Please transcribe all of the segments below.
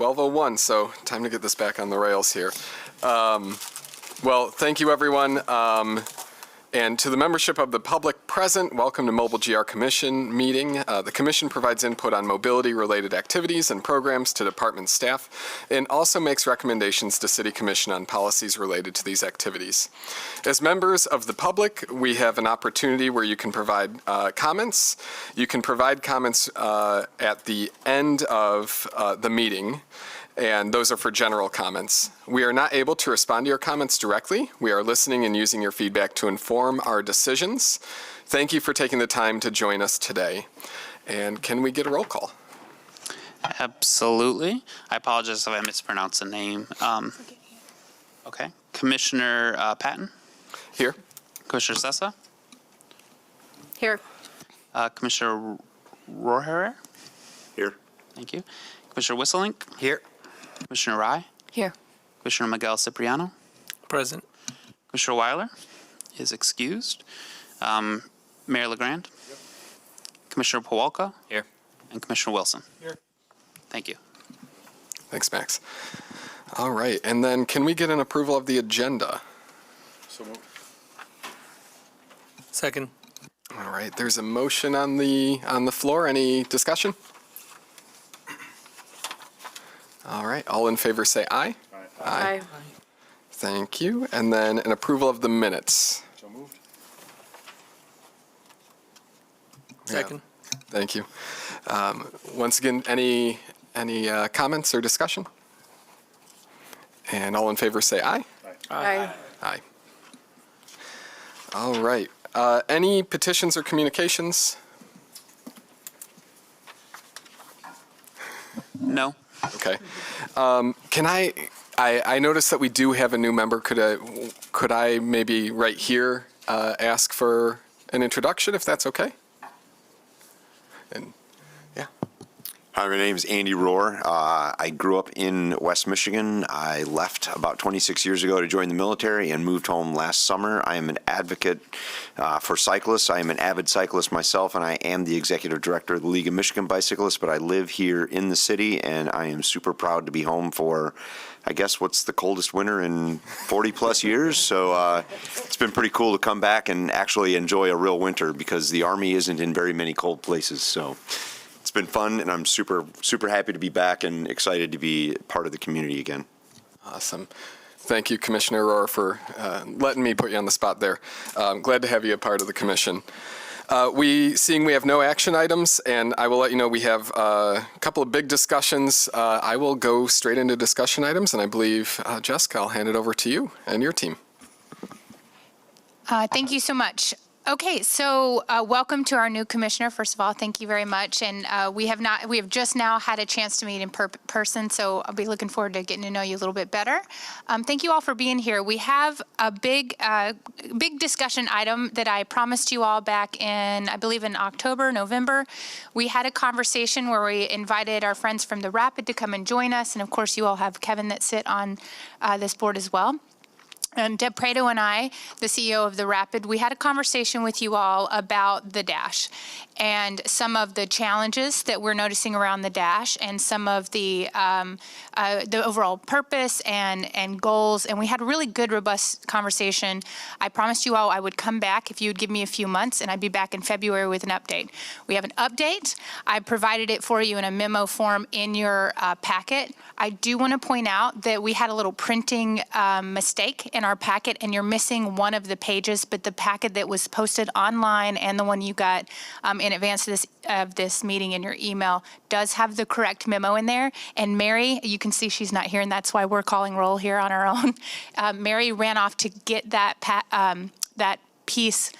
12:01, so time to get this back on the rails here. Well, thank you, everyone. And to the membership of the public present, welcome to Mobile GR Commission meeting. The Commission provides input on mobility-related activities and programs to department staff and also makes recommendations to City Commission on policies related to these activities. As members of the public, we have an opportunity where you can provide comments. You can provide comments at the end of the meeting, and those are for general comments. We are not able to respond to your comments directly. We are listening and using your feedback to inform our decisions. Thank you for taking the time to join us today. And can we get a roll call? Absolutely. I apologize if I mispronounced the name. Okay. Commissioner Patton? Here. Commissioner Sessa? Here. Commissioner Rohrherrer? Here. Thank you. Commissioner Whistlelink? Here. Commissioner Rye? Here. Commissioner Miguel Cipriano? Present. Commissioner Weiler is excused. Mayor LeGrand? Yep. Commissioner Pawalka? Here. And Commissioner Wilson? Here. Thank you. Thanks, Max. All right, and then can we get an approval of the agenda? So moved. Second. All right, there's a motion on the floor. Any discussion? All right, all in favor say aye. Aye. Thank you. And then an approval of the minutes. So moved. Second. Yeah, thank you. Once again, any comments or discussion? And all in favor say aye. Aye. Aye. All right. Any petitions or communications? No. Okay. Can I noticed that we do have a new member. Could I maybe right here ask for an introduction, if that's okay? And yeah. Hi, my name is Andy Rohr. I grew up in West Michigan. I left about 26 years ago to join the military and moved home last summer. I am an advocate for cyclists. I am an avid cyclist myself, and I am the executive director of the League of Michigan Bicyclists, but I live here in the city, and I am super proud to be home for, I guess, what's the coldest winter in 40 plus years. So it's been pretty cool to come back and actually enjoy a real winter because the Army isn't in very many cold places. So it's been fun, and I'm super, super happy to be back and excited to be part of the community again. Awesome. Thank you, Commissioner Rohr, for letting me put you on the spot there. Glad to have you a part of the commission. Seeing we have no action items, and I will let you know we have a couple of big discussions. I will go straight into discussion items, and I believe, Jessica, I'll hand it over to you and your team. Thank you so much. Okay, so welcome to our new commissioner. First of all, thank you very much. And we have just now had a chance to meet in person, so I'll be looking forward to getting to know you a little bit better. Thank you all for being here. We have a big discussion item that I promised you all back in, I believe in October, November. We had a conversation where we invited our friends from the Rapid to come and join us. And of course, you all have Kevin that sit on this board as well. And Deb Prado and I, the CEO of the Rapid, we had a conversation with you all about the Dash and some of the challenges that we're noticing around the Dash and some of the overall purpose and goals. And we had a really good, robust conversation. I promised you all I would come back if you would give me a few months, and I'd be back in February with an update. We have an update. I provided it for you in a memo form in your packet. I do want to point out that we had a little printing mistake in our packet, and you're missing one of the pages, but the packet that was posted online and the one you got in advance of this meeting in your email does have the correct memo in there. And Mary, you can see she's not here, and that's why we're calling roll here on our own. Mary ran off to get that piece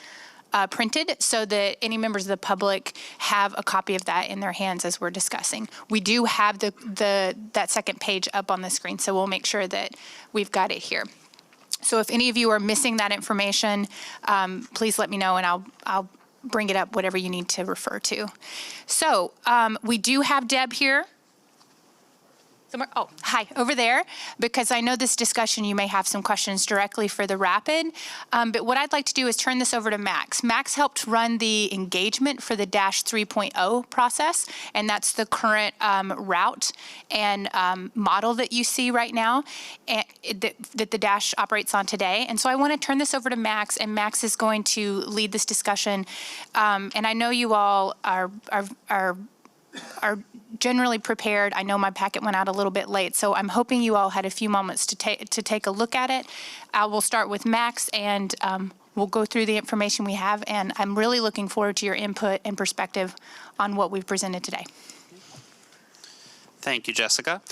printed so that any members of the public have a copy of that in their hands as we're discussing. We do have that second page up on the screen, so we'll make sure that we've got it here. So if any of you are missing that information, please let me know, and I'll bring it up, whatever you need to refer to. So we do have Deb here. Somewhere, oh, hi, over there, because I know this discussion, you may have some questions directly for the Rapid. But what I'd like to do is turn this over to Max. Max helped run the engagement for the Dash 3.0 process, and that's the current route and model that you see right now and that the Dash operates on today. And so I want to turn this over to Max, and Max is going to lead this discussion. And I know you all are generally prepared. I know my packet went out a little bit late, so I'm hoping you all had a few moments to take a look at it. We'll start with Max, and we'll go through the information we have, and I'm really looking forward to your input and perspective on what we've presented today. Thank you, Jessica.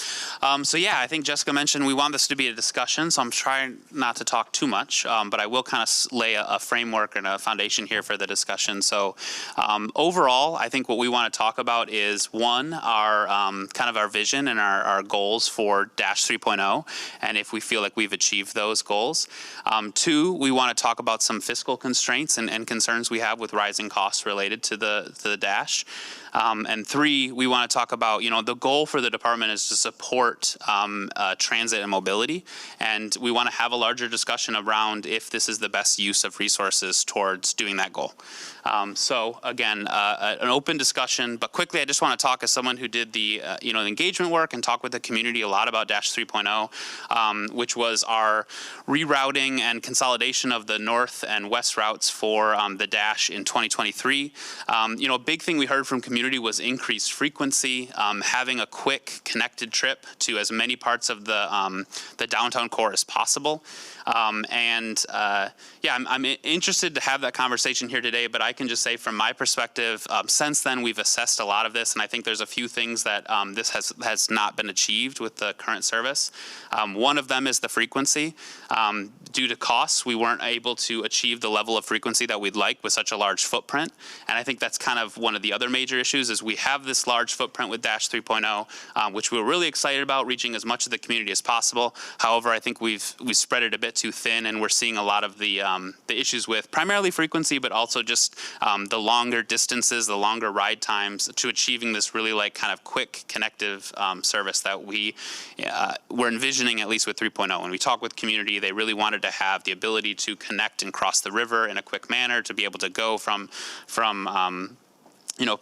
So yeah, I think Jessica mentioned we want this to be a discussion, so I'm trying not to talk too much, but I will kind of lay a framework and a foundation here for the discussion. So overall, I think what we want to talk about is, one, our kind of our vision and our goals for Dash 3.0, and if we feel like we've achieved those goals. Two, we want to talk about some fiscal constraints and concerns we have with rising costs related to the Dash. And three, we want to talk about, the goal for the department is to support transit and mobility. And we want to have a larger discussion around if this is the best use of resources towards doing that goal. So again, an open discussion, but quickly, I just want to talk as someone who did the, engagement work and talk with the community a lot about Dash 3.0, which was our rerouting and consolidation of the north and west routes for the Dash in 2023. A big thing we heard from community was increased frequency, having a quick connected trip to as many parts of the downtown core as possible. I'm interested to have that conversation here today, but I can just say from my perspective, since then we've assessed a lot of this, and I think there's a few things that this has not been achieved with the current service. One of them is the frequency. Due to costs, we weren't able to achieve the level of frequency that we'd like with such a large footprint, and I think that's kind of one of the other major issues is we have this large footprint with Dash 3.0, which we were really excited about, reaching as much of the community as possible. However, I think we've spread it a bit too thin, and we're seeing a lot of the issues with primarily frequency, but also just the longer distances, the longer ride times to achieving this really kind of quick connective service that we're envisioning, at least with 3.0. When we talk with community, they really wanted to have the ability to connect and cross the river in a quick manner, to be able to go from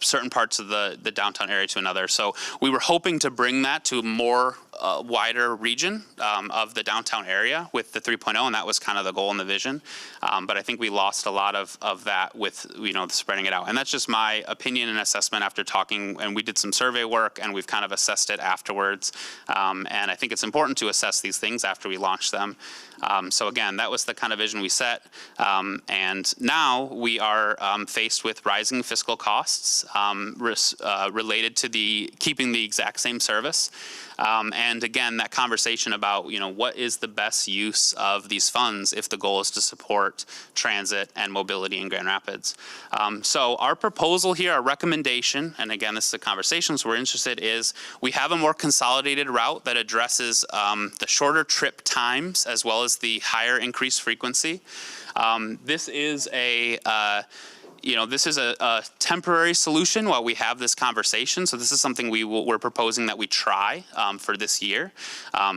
certain parts of the downtown area to another. So we were hoping to bring that to a more wider region of the downtown area with the 3.0, and that was kind of the goal and the vision. But I think we lost a lot of that with, spreading it out. And that's just my opinion and assessment after talking, and we did some survey work, and we've kind of assessed it afterwards. And I think it's important to assess these things after we launch them. So again, that was the kind of vision we set. And now we are faced with rising fiscal costs related to keeping the exact same service. And again, that conversation about, what is the best use of these funds if the goal is to support transit and mobility in Grand Rapids. So our proposal here, our recommendation, and again, this is a conversation, so we're interested, is we have a more consolidated route that addresses the shorter trip times as well as the higher increased frequency. This is a temporary solution while we have this conversation. So this is something we're proposing that we try for this year.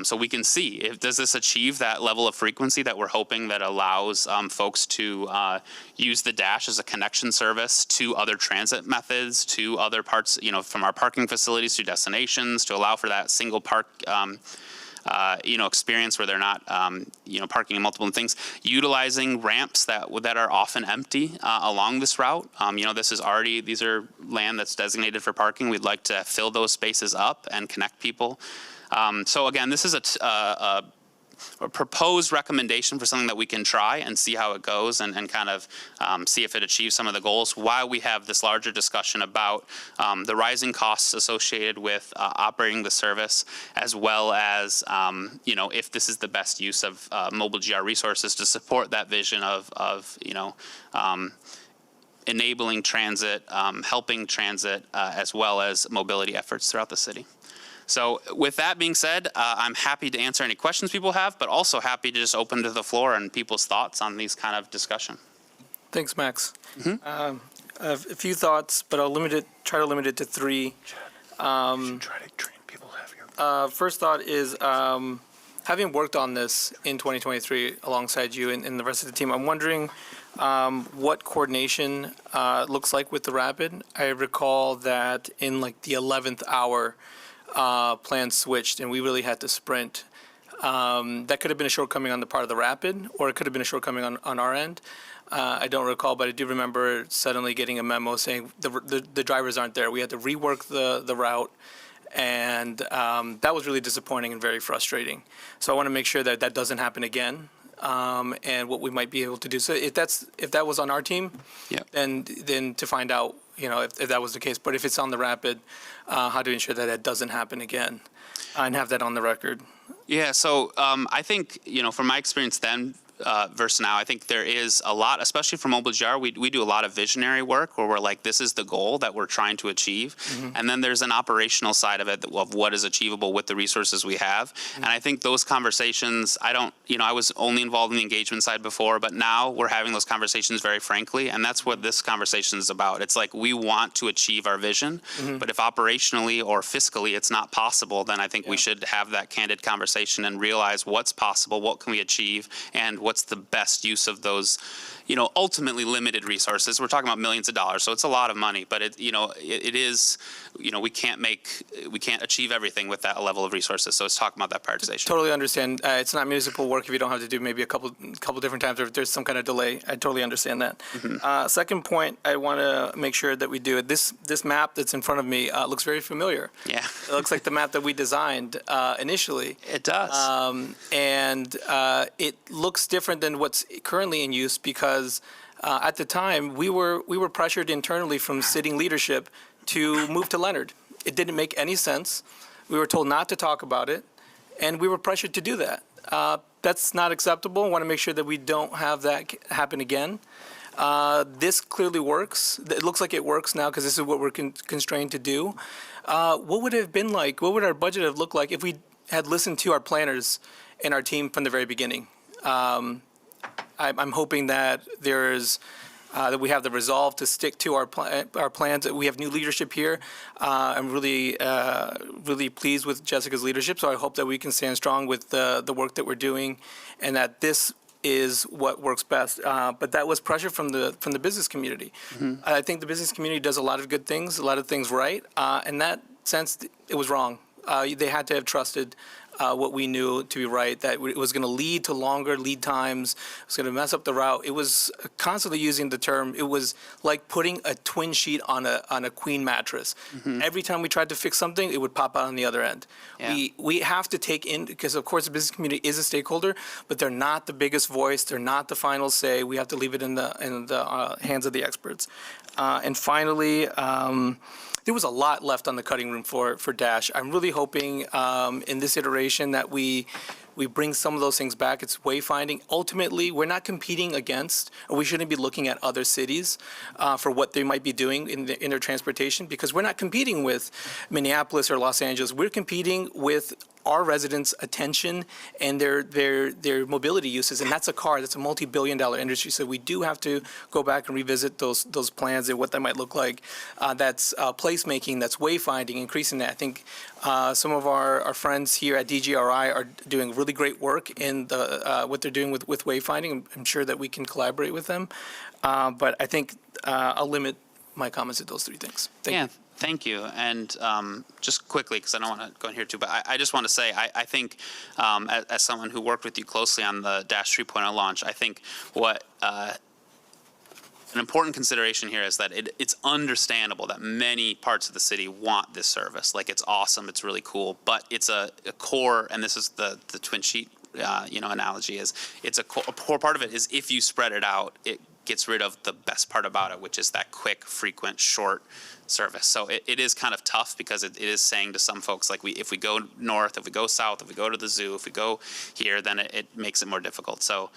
So we can see, does this achieve that level of frequency that we're hoping that allows folks to use the Dash as a connection service to other transit methods, to other parts, from our parking facilities to destinations, to allow for that single park experience where they're not, parking in multiple things, utilizing ramps that are often empty along this route. These are land that's designated for parking. We'd like to fill those spaces up and connect people. So again, this is a proposed recommendation for something that we can try and see how it goes and kind of see if it achieves some of the goals while we have this larger discussion about the rising costs associated with operating the service, as well as, if this is the best use of mobile GR resources to support that vision of enabling transit, helping transit, as well as mobility efforts throughout the city. So with that being said, I'm happy to answer any questions people have, but also happy to just open to the floor and people's thoughts on these kind of discussion. Thanks, Max. I have a few thoughts, but I'll try to limit it to three. Try to train people to have your First thought is, having worked on this in 2023 alongside you and the rest of the team, I'm wondering what coordination looks like with the Rapid. I recall that in like the 11th hour, plans switched and we really had to sprint. That could have been a shortcoming on the part of the Rapid, or it could have been a shortcoming on our end. I don't recall, but I do remember suddenly getting a memo saying the drivers aren't there. We had to rework the route, and that was really disappointing and very frustrating. So I want to make sure that that doesn't happen again, and what we might be able to do. So if that was on our team, Yep. then to find out, if that was the case. But if it's on the Rapid, how to ensure that that doesn't happen again, and have that on the record. Yeah, so I think, from my experience then versus now, I think there is a lot, especially for Mobile GR, we do a lot of visionary work where we're like, this is the goal that we're trying to achieve. And then there's an operational side of it of what is achievable with the resources we have. And I think those conversations, I was only involved in the engagement side before, but now we're having those conversations very frankly. And that's what this conversation is about. It's like, we want to achieve our vision, but if operationally or fiscally it's not possible, then I think we should have that candid conversation and realize what's possible, what can we achieve, and what's the best use of those, ultimately limited resources. We're talking about millions of dollars, so it's a lot of money, but it is, we can't achieve everything with that level of resources. So it's talking about that prioritization. Totally understand. It's not municipal work if you don't have to do maybe a couple different times, or if there's some kind of delay. I totally understand that. Second point, I want to make sure that we do it. This map that's in front of me looks very familiar. Yeah, It looks like the map that we designed initially. it does. And it looks different than what's currently in use because at the time we were pressured internally from sitting leadership to move to Leonard. It didn't make any sense. We were told not to talk about it, and we were pressured to do that. That's not acceptable. I want to make sure that we don't have that happen again. This clearly works. It looks like it works now because this is what we're constrained to do. What would it have been like? What would our budget have looked like if we had listened to our planners and our team from the very beginning? I'm hoping that that we have the resolve to stick to our plans. We have new leadership here. I'm really pleased with Jessica's leadership, so I hope that we can stand strong with the work that we're doing, and that this is what works best. But that was pressure from the business community. I think the business community does a lot of good things, a lot of things right. In that sense, it was wrong. They had to have trusted what we knew to be right, that it was going to lead to longer lead times, it was going to mess up the route. It was constantly using the term, it was like putting a twin sheet on a queen mattress. Every time we tried to fix something, it would pop out on the other end. Yeah. We have to take in, because of course the business community is a stakeholder, but they're not the biggest voice, they're not the final say. We have to leave it in the hands of the experts. And finally, there was a lot left on the cutting room for Dash. I'm really hoping in this iteration that we bring some of those things back. It's wayfinding. Ultimately, we're not competing against, or we shouldn't be looking at other cities for what they might be doing in their transportation, because we're not competing with Minneapolis or Los Angeles. We're competing with our residents' attention and their mobility uses, and that's a car. That's a multi-billion-dollar industry. So we do have to go back and revisit those plans and what that might look like. That's placemaking, that's wayfinding, increasing that. I think some of our friends here at DGRI are doing really great work in what they're doing with wayfinding. I'm sure that we can collaborate with them, but I think I'll limit my comments to those three things. Thank you. Thank you. And just quickly, because I don't want to go in here too, but I just want to say, I think as someone who worked with you closely on the Dash 3.0 launch, I think what an important consideration here is that it's understandable that many parts of the city want this service. Like, it's awesome, it's really cool, but it's a core, and this is the twin sheet analogy, is it's a core part of it is if you spread it out, it gets rid of the best part about it, which is that quick, frequent, short service. So it is kind of tough because it is saying to some folks, like, if we go north, if we go south, if we go to the zoo, if we go here, then it makes it more difficult. So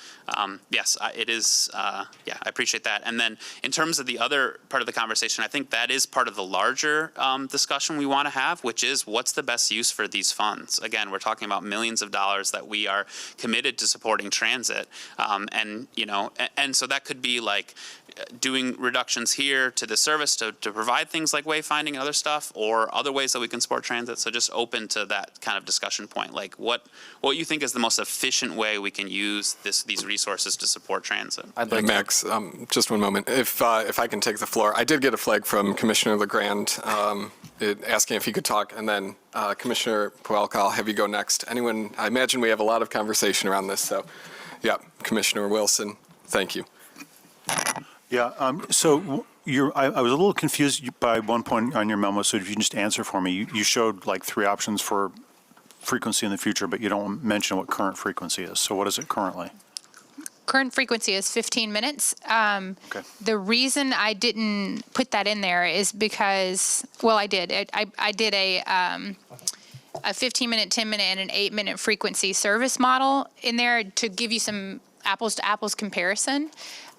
yes, it is, I appreciate that. And then in terms of the other part of the conversation, I think that is part of the larger discussion we want to have, which is what's the best use for these funds? Again, we're talking about millions of dollars that we are committed to supporting transit. And so that could be like doing reductions here to the service to provide things things like wayfinding and other stuff, or other ways that we can support transit. So just open to that kind of discussion point, like what you think is the most efficient way we can use these resources to support transit. Max, just one moment. If I can take the floor, I did get a flag from Commissioner LeGrand asking if he could talk, and then Commissioner Puelka, I'll have you go next. Anyone? I imagine we have a lot of conversation around this, so yeah, Commissioner Wilson, thank you. Yeah, so I was a little confused by one point on your memo, so if you can just answer for me. You showed like 3 options for frequency in the future, but you don't mention what current frequency is. So what is it currently? Current frequency is 15 minutes. Okay. The reason I didn't put that in there is because, well, I did. I did a 15-minute, 10-minute, and an 8-minute frequency service model in there to give you some apples-to-apples comparison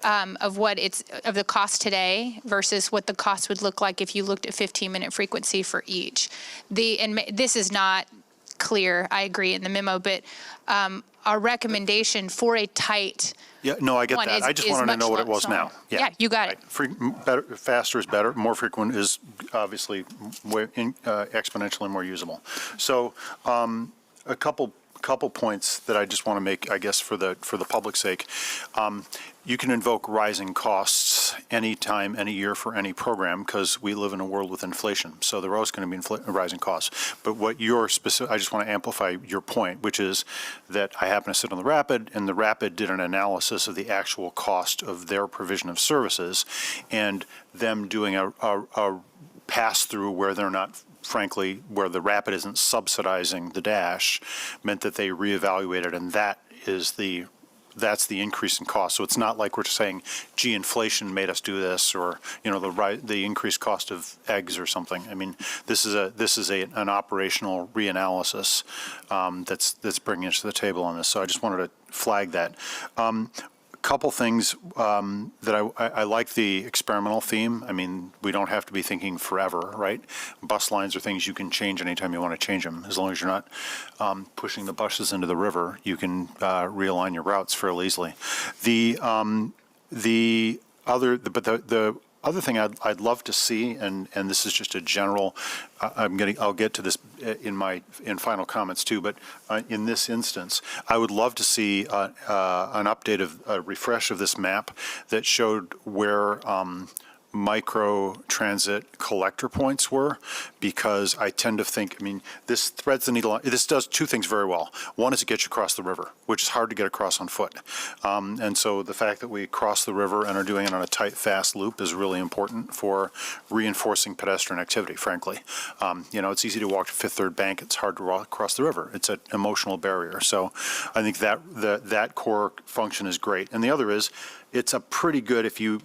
of the cost today versus what the cost would look like if you looked at 15-minute frequency for each. This is not clear, I agree, in the memo, but our recommendation for a tight Yeah, no, I get one that. I just wanted to know what it was now. Yeah, you got it. Better, faster is better. More frequent is obviously exponentially more usable. So a couple points that I just want to make, I guess, for the public's sake. You can invoke rising costs anytime, any year for any program because we live in a world with inflation. So there are always going to be rising costs. But what your specific, I just want to amplify your point, which is that I happen to sit on the Rapid, and the Rapid did an analysis of the actual cost of their provision of services, and them doing a pass through where they're not. Frankly, where the Rapid isn't subsidizing the Dash, meant that they reevaluated, and that's the increase in cost. So it's not like we're saying, gee, inflation made us do this, or the increased cost of eggs or something. I mean, this is an operational reanalysis that's bringing us to the table on this. So I just wanted to flag that. Couple things that I like the experimental theme. I mean, we don't have to be thinking forever, right? Bus lines are things you can change anytime you want to change them. As long as you're not pushing the buses into the river, you can realign your routes fairly easily. The other thing I'd love to see, and this is just a general, I'll get to this in final comments too, but in this instance, I would love to see an update of a refresh of this map that showed where micro transit collector points were, because I tend to think, I mean, this threads the needle. This does 2 things very well. One is it gets you across the river, which is hard to get across on foot. And so the fact that we cross the river and are doing it on a tight, fast loop is really important for reinforcing pedestrian activity, frankly. It's easy to walk to Fifth Third Bank. It's hard to walk across the river. It's an emotional barrier. So I think that core function is great. And the other is, it's a pretty good if you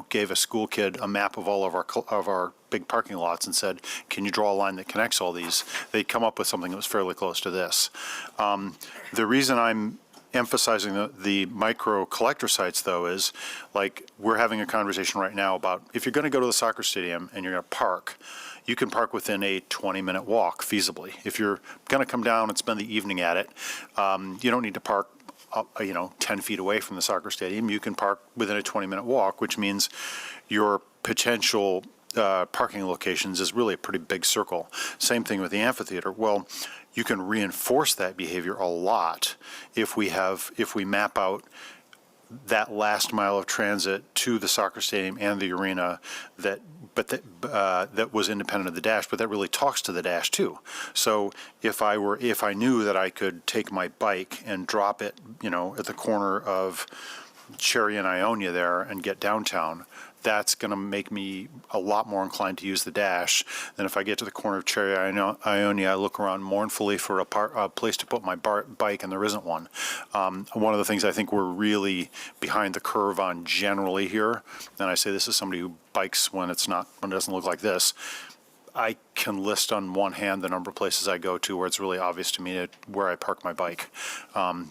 gave a school kid a map of all of our big parking lots and said, can you draw a line that connects all these? They'd come up with something that was fairly close to this. The reason I'm emphasizing the micro collector sites, though, is like we're having a conversation right now about if you're going to go to the soccer stadium and you're going to park, you can park within a 20-minute walk feasibly. If you're going to come down and spend the evening at it, you don't need to park 10 feet away from the soccer stadium. You can park within a 20-minute walk, which means your potential parking locations is really a pretty big circle. Same thing with the amphitheater. Well, you can reinforce that behavior a lot if we map out that last mile of transit to the soccer stadium and the arena that was independent of the Dash, but that really talks to the Dash too. So if I knew that I could take my bike and drop it, at the corner of Cherry and Ionia there and get downtown, that's going to make me a lot more inclined to use the Dash than if I get to the corner of Cherry Ionia, I look around mournfully for a place to put my bike, and there isn't one. One of the things I think we're really behind the curve on generally here, and I say this is somebody who bikes when it doesn't look like this, I can list on one hand the number of places I go to where it's really obvious to me where I park my bike.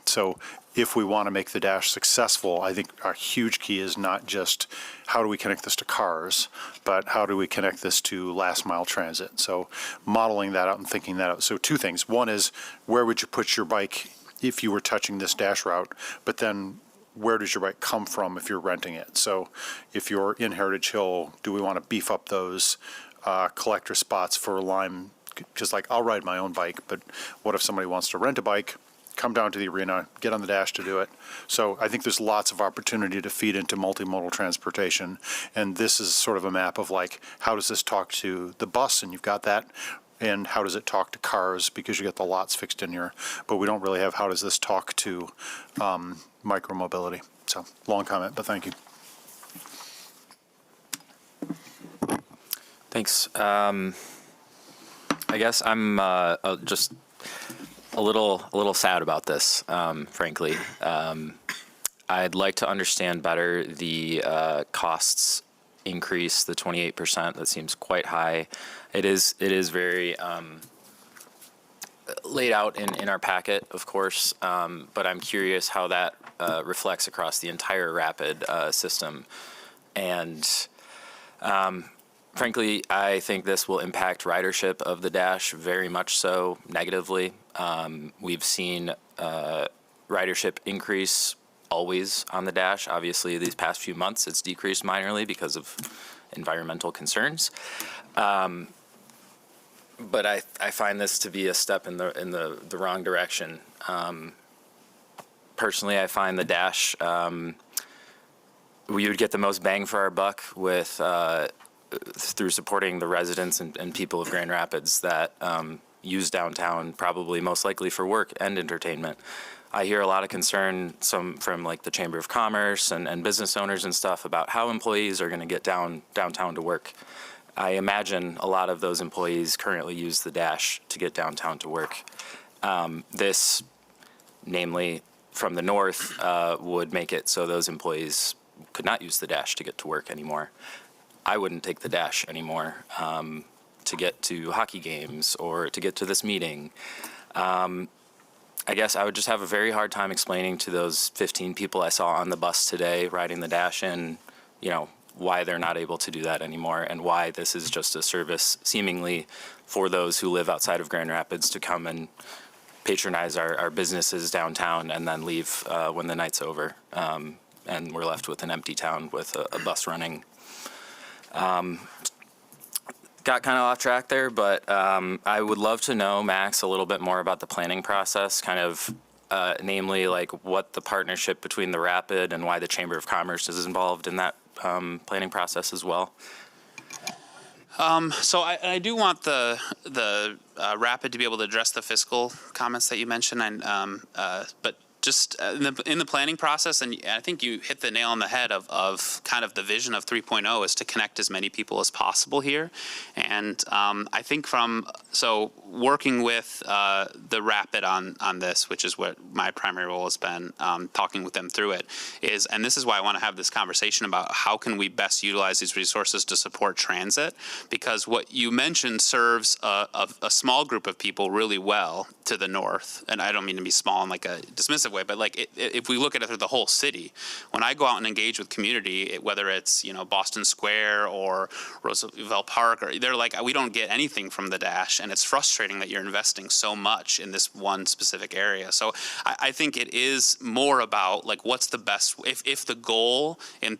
So if we want to make the Dash successful, I think our huge key is not just how do we connect this to cars, but how do we connect this to last mile transit. So modeling that out and thinking that out. So 2 things. One is, where would you put your bike if you were touching this Dash route? But then where does your bike come from if you're renting it? So if you're in Heritage Hill, do we want to beef up those collector spots for Lime? Just like I'll ride my own bike, but what if somebody wants to rent a bike, come down to the arena, get on the dash to do it? So I think there's lots of opportunity to feed into multimodal transportation. And this is sort of a map of like, how does this talk to the bus? And you've got that. And how does it talk to cars? Because you get the lots fixed in here. But we don't really have how does this talk to micromobility. So long comment, but thank you. Thanks. I guess I'm just a little sad about this, frankly. I'd like to understand better the costs increase, the 28%. That seems quite high. It is very laid out in our packet, of course, but I'm curious how that reflects across the entire Rapid system. And frankly, I think this will impact ridership of the Dash very much so negatively. We've seen ridership increase always on the Dash. Obviously, these past few months, it's decreased minorly because of environmental concerns. But I find this to be a step in the wrong direction. Personally, I find the Dash, we would get the most bang for our buck with through supporting the residents and people of Grand Rapids that use downtown probably most likely for work and entertainment. I hear a lot of concern from like the Chamber of Commerce and business owners and stuff about how employees are going to get downtown to work. I imagine a lot of those employees currently use the Dash to get downtown to work. This, namely from the north, would make it so those employees could not use the Dash to get to work anymore. I wouldn't take the Dash anymore to get to hockey games or to get to this meeting. I guess I would just have a very hard time explaining to those 15 people I saw on the bus today riding the Dash in, why they're not able to do that anymore and why this is just a service seemingly for those who live outside of Grand Rapids to come and patronize our businesses downtown and then leave when the night's over. And we're left with an empty town with a bus running. Got kind of off track there, but I would love to know, Max, a little bit more about the planning process, kind of namely like what the partnership between the Rapid and why the Chamber of Commerce is involved in that planning process as well. So I do want the Rapid to be able to address the fiscal comments that you mentioned, but just in the planning process, and I think you hit the nail on the head of kind of the vision of 3.0 is to connect as many people as possible here. And I think working with the Rapid on this, which is what my primary role has been, talking with them through it, and this is why I want to have this conversation about how can we best utilize these resources to support transit, because what you mentioned serves a small group of people really well to the north, and I don't mean to be small in like a dismissive way, but like if we look at it through the whole city, when I go out and engage with community, whether it's Boston Square or Roosevelt Park, or they're like, we don't get anything from the Dash, and it's frustrating that you're investing so much in this one specific area. So I think it is more about like what's the best, if the goal and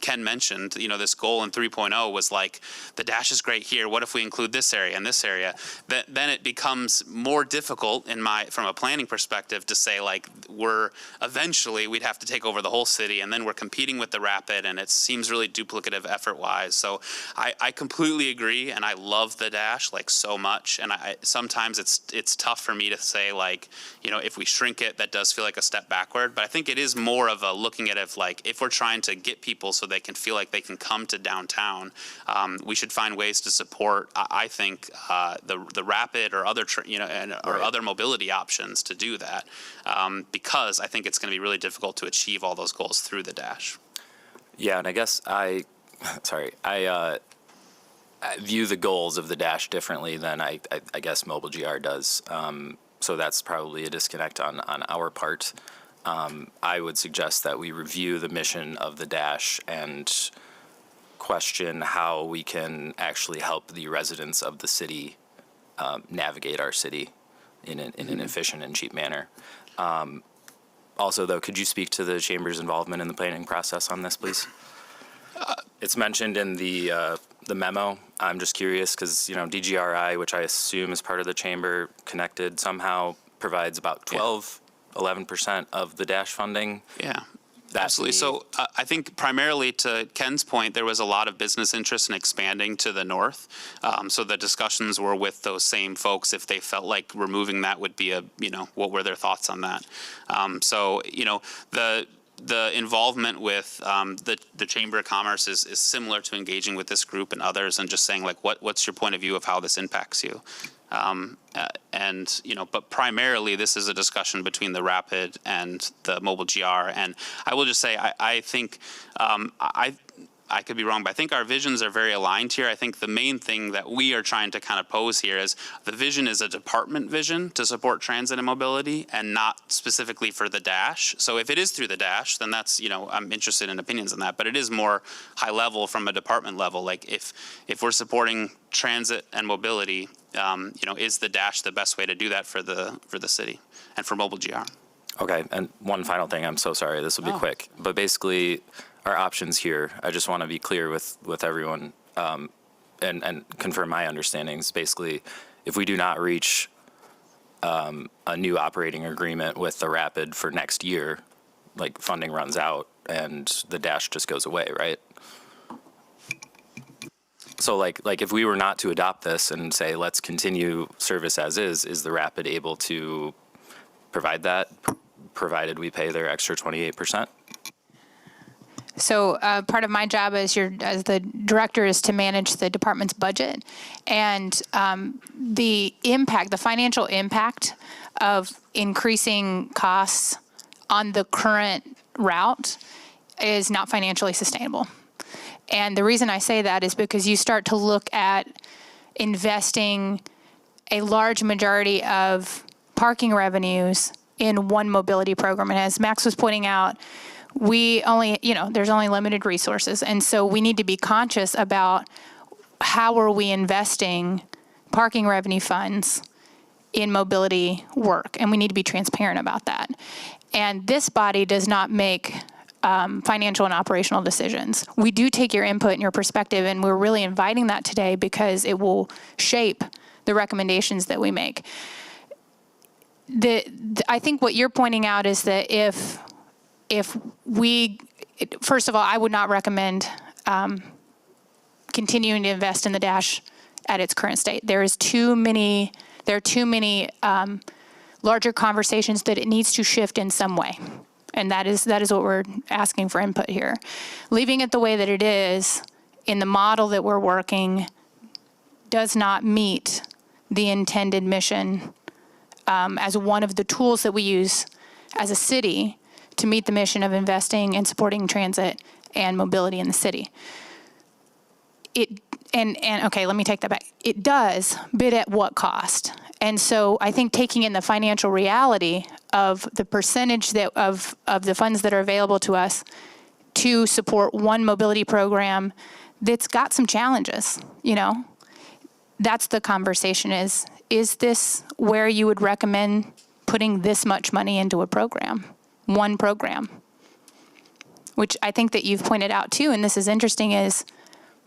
Ken mentioned this goal in 3.0 was like the Dash is great here, what if we include this area and this area, then it becomes more difficult from a planning perspective to say like we'd have to take over the whole city, and then we're competing with the Rapid, and it seems really duplicative effort wise. So I completely agree, and I love the Dash like so much, and sometimes it's tough for me to say like if we shrink it, that does feel like a step backward, but I think it is more of a looking at it like if we're trying to get people so they can feel like they can come to downtown, we should find ways to support I think the Rapid or other or other mobility options to do that, because I think it's going to be really difficult to achieve all those goals through the Dash. Yeah, and I guess I view the goals of the Dash differently than I guess Mobile GR does. So that's probably a disconnect on our part. I would suggest that we review the mission of the Dash and question how we can actually help the residents of the city navigate our city in an efficient and cheap manner. Also, though, could you speak to the chamber's involvement in the planning process on this, please? It's mentioned in the memo. I'm just curious because, DGRI, which I assume is part of the chamber, connected somehow provides about 11% of the DASH funding. Yeah. That Absolutely. to me- So I think primarily to Ken's point, there was a lot of business interest in expanding to the north. So the discussions were with those same folks if they felt like removing that would be what were their thoughts on that? The involvement with the Chamber of Commerce is similar to engaging with this group and others and just saying like, what's your point of view of how this impacts you? But primarily this is a discussion between the Rapid and the Mobile GR. And I will just say, I think I could be wrong, but I think our visions are very aligned here. I think the main thing that we are trying to kind of pose here is the vision is a department vision to support transit and mobility and not specifically for the DASH. So if it is through the DASH, then that's, I'm interested in opinions on that, but it is more high level from a department level. Like if we're supporting transit and mobility, is the DASH the best way to do that for the city and for Mobile GR? Okay, and one final thing. I'm so sorry. This will be quick. But basically, our options here, I just want to be clear with everyone and confirm my understandings. Basically, if we do not reach a new operating agreement with the Rapid for next year, like funding runs out and the DASH just goes away, right? So like if we were not to adopt this and say, let's continue service as is the Rapid able to provide that, provided we pay their extra 28%? So part of my job as the director is to manage the department's budget, and the financial impact of increasing costs on the current route is not financially sustainable. And the reason I say that is because you start to look at investing a large majority of parking revenues in one mobility program. And as Max was pointing out, there's only limited resources. And so we need to be conscious about how are we investing parking revenue funds in mobility work. And we need to be transparent about that. And this body does not make financial and operational decisions. We do take your input and your perspective, and we're really inviting that today because it will shape the recommendations that we make. I think what you're pointing out is that first of all, I would not recommend continuing to invest in the DASH at its current state. There are too many larger conversations that it needs to shift in some way. And that is what we're asking for input here. Leaving it the way that it is in the model that we're working does not meet the intended mission as one of the tools that we use as a city to meet the mission of investing and supporting transit and mobility in the city. Okay, let me take that back. It does, but at what cost? And so I think taking in the financial reality of the percentage of the funds that are available to us to support one mobility program that's got some challenges, that's the conversation is this where you would recommend putting this much money into a program, one program? Which I think that you've pointed out too, and this is interesting, is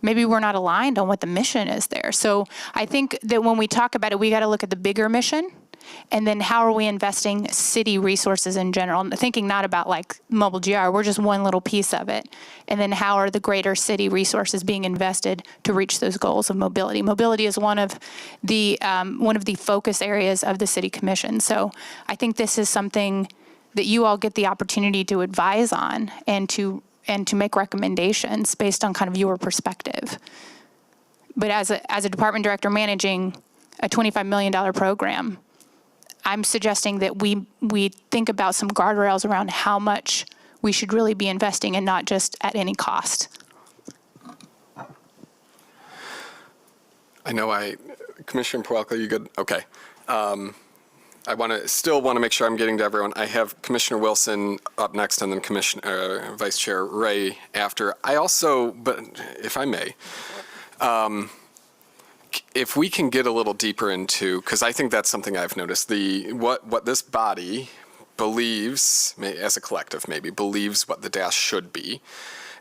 maybe we're not aligned on what the mission is there. So I think that when we talk about it, we got to look at the bigger mission, and then how are we investing city resources in general? Thinking not about like Mobile GR, we're just one little piece of it. And then how are the greater city resources being invested to reach those goals of mobility? Mobility is one of the focus areas of the City Commission. So I think this is something that you all get the opportunity to advise on and to make recommendations based on kind of your perspective. But as a department director managing a $25 million program, I'm suggesting that we think about some guardrails around how much we should really be investing and not just at any cost. I know Commissioner Pawelka, you good? Okay. I still want to make sure I'm getting to everyone. I have Commissioner Wilson up next and then Vice Chair Ray after. I also, but if I may, if we can get a little deeper into, because I think that's something I've noticed, what this body believes, as a collective maybe, believes what the dash should be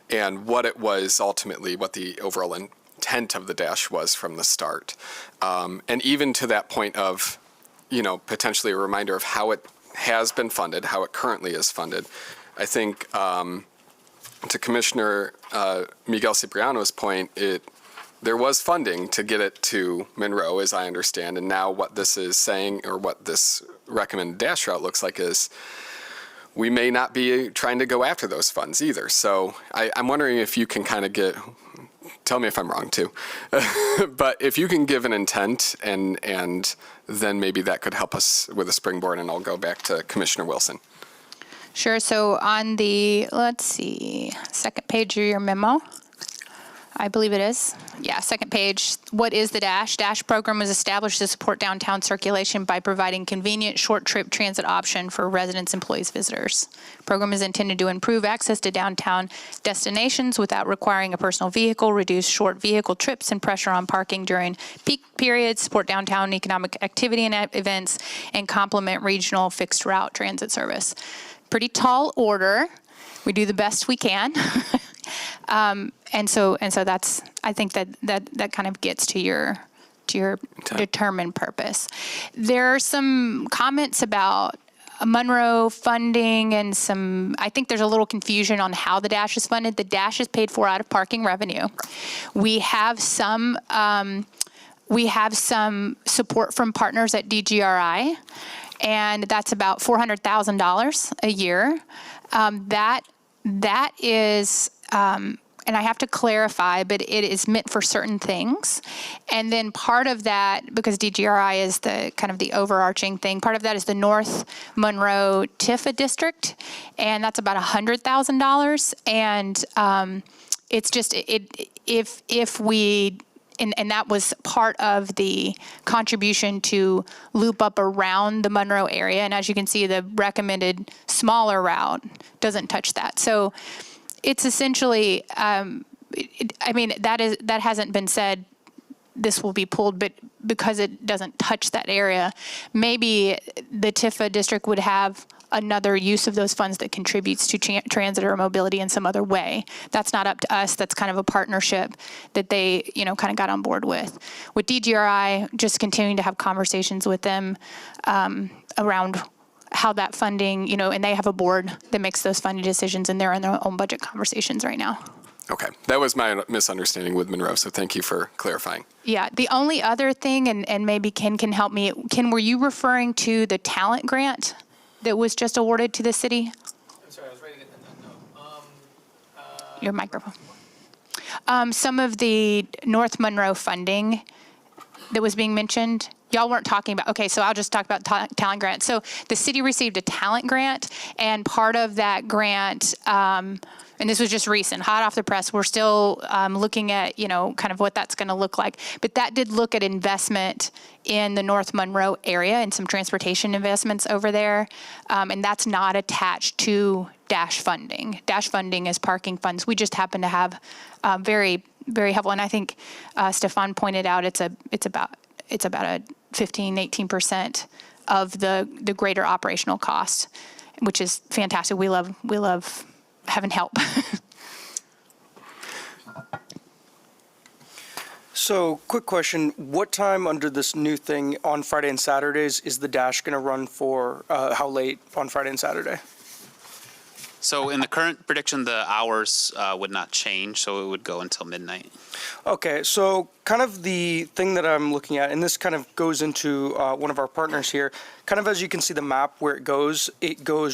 and what it was ultimately, what the overall intent of the dash was from the start. And even to that point of, potentially a reminder of how it has been funded, how it currently is funded. I think to Commissioner Miguel Cipriano's point, there was funding to get it to Monroe, as I understand, and now what this is saying, or what this recommended dash route looks like, is we may not be trying to go after those funds either. So I'm wondering if you can kind of tell me if I'm wrong too, but if you can give an intent, and then maybe that could help us with a springboard, and I'll go back to Commissioner Wilson. Sure. So on the, second page of your memo, I believe it is. Yeah, second page. What is the DASH? DASH program was established to support downtown circulation by providing convenient short trip transit option for residents, employees, visitors. Program is intended to improve access to downtown destinations without requiring a personal vehicle, reduce short vehicle trips and pressure on parking during peak periods, support downtown economic activity and events, and complement regional fixed route transit service. Pretty tall order. We do the best we can. And so that's, I think that kind of gets to your determined purpose. There are some comments about Monroe funding and I think there's a little confusion on how the DASH is funded. The DASH is paid for out of parking revenue. We have some support from partners at DGRI, and that's about $400,000 a year. That is, and I have to clarify, but it is meant for certain things. And then part of that, because DGRI is the kind of the overarching thing, part of that is the North Monroe Tifa district, and that's about $100,000. And it's just, if we, and that was part of the contribution to loop up around the Monroe area. And as you can see, the recommended smaller route doesn't touch that. So it's essentially, that hasn't been said, this will be pulled, but because it doesn't touch that area, maybe the Tifa district would have another use of those funds that contributes to transit or mobility in some other way. That's not up to us. That's kind of a partnership that they, kind of got on board with. With DGRI, just continuing to have conversations with them around how that funding, and they have a board that makes those funding decisions, and they're in their own budget conversations right now. Okay, that was my misunderstanding with Monroe, so thank you for clarifying. Yeah, the only other thing, and maybe Ken can help me, Ken, were you referring to the talent grant that was just awarded to the city? I'm sorry, I was writing it down. Your microphone. Some of the North Monroe funding that was being mentioned, y'all weren't talking about, okay, so I'll just talk about talent grant. So the city received a talent grant, and part of that grant, and this was just recent, hot off the press, we're still looking at, kind of what that's going to look like. But that did look at investment in the North Monroe area and some transportation investments over there. And that's not attached to DASH funding. DASH funding is parking funds. We just happen to have very, very helpful. And I think Stefan pointed out it's about a 15-18% of the greater operational cost, which is fantastic. We love having help. So, quick question. What time under this new thing on Friday and Saturdays is the DASH going to run for? How late on Friday and Saturday? So in the current prediction, the hours would not change, so it would go until midnight. Okay, so kind of the thing that I'm looking at, and this kind of goes into one of our partners here, kind of as you can see the map where it goes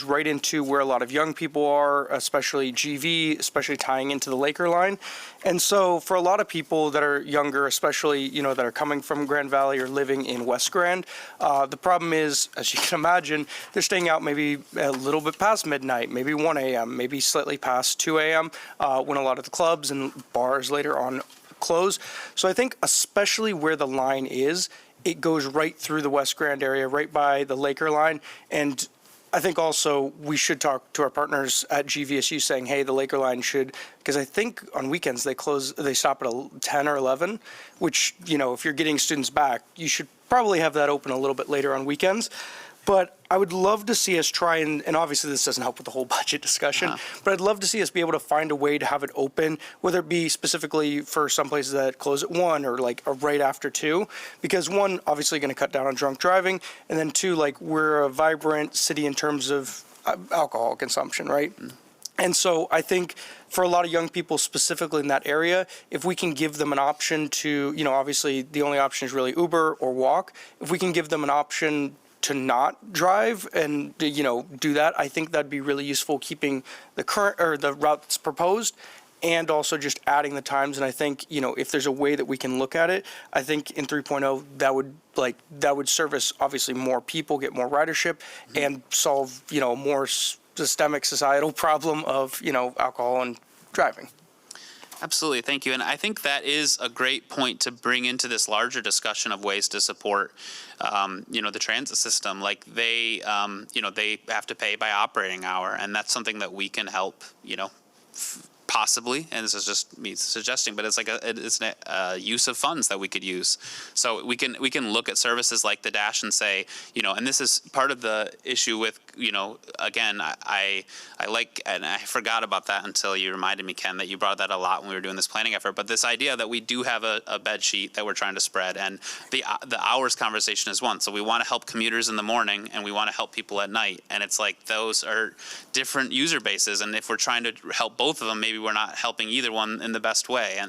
right into where a lot of young people are, especially GV, especially tying into the Laker line. And so for a lot of people that are younger, especially, that are coming from Grand Valley or living in West Grand, the problem is, as you can imagine, they're staying out maybe a little bit past midnight, maybe 1 a.m., maybe slightly past 2 a.m., when a lot of the clubs and bars later on close. So I think especially where the line is, it goes right through the West Grand area, right by the Laker line. And I think also we should talk to our partners at GVSU saying, hey, the Laker line should, because I think on weekends they stop at 10 or 11, which, if you're getting students back, you should probably have that open a little bit later on weekends. But I would love to see us try and obviously this doesn't help with the whole budget discussion, but I'd love to see us be able to find a way to have it open, whether it be specifically for some places that close at 1 or like right after 2, because 1, obviously going to cut down on drunk driving, and then 2, like we're a vibrant city in terms of alcohol consumption, right? And so I think for a lot of young people specifically in that area, if we can give them an option to, obviously the only option is really Uber or walk. If we can give them an option to not drive and, do that, I think that'd be really useful, keeping the current or the route that's proposed and also just adding the times. And I think, if there's a way that we can look at it, I think in 3.0, that would service obviously more people, get more ridership and solve, more systemic societal problem of, alcohol and driving. Absolutely, thank you. And I think that is a great point to bring into this larger discussion of ways to support, the transit system. Like they have to pay by operating hour, and that's something that we can help, possibly, and this is just me suggesting, but it's like it's a use of funds that we could use. So we can look at services like the Dash and say, and this is part of the issue with, again, I like, and I forgot about that until you reminded me, Ken, that you brought that a lot when we were doing this planning effort. But this idea that we do have a bed sheet that we're trying to spread, and the hours conversation is one. So we want to help commuters in the morning, and we want to help people at night. And it's like those are different user bases, and if we're trying to help both of them, maybe we're not helping either one in the best way.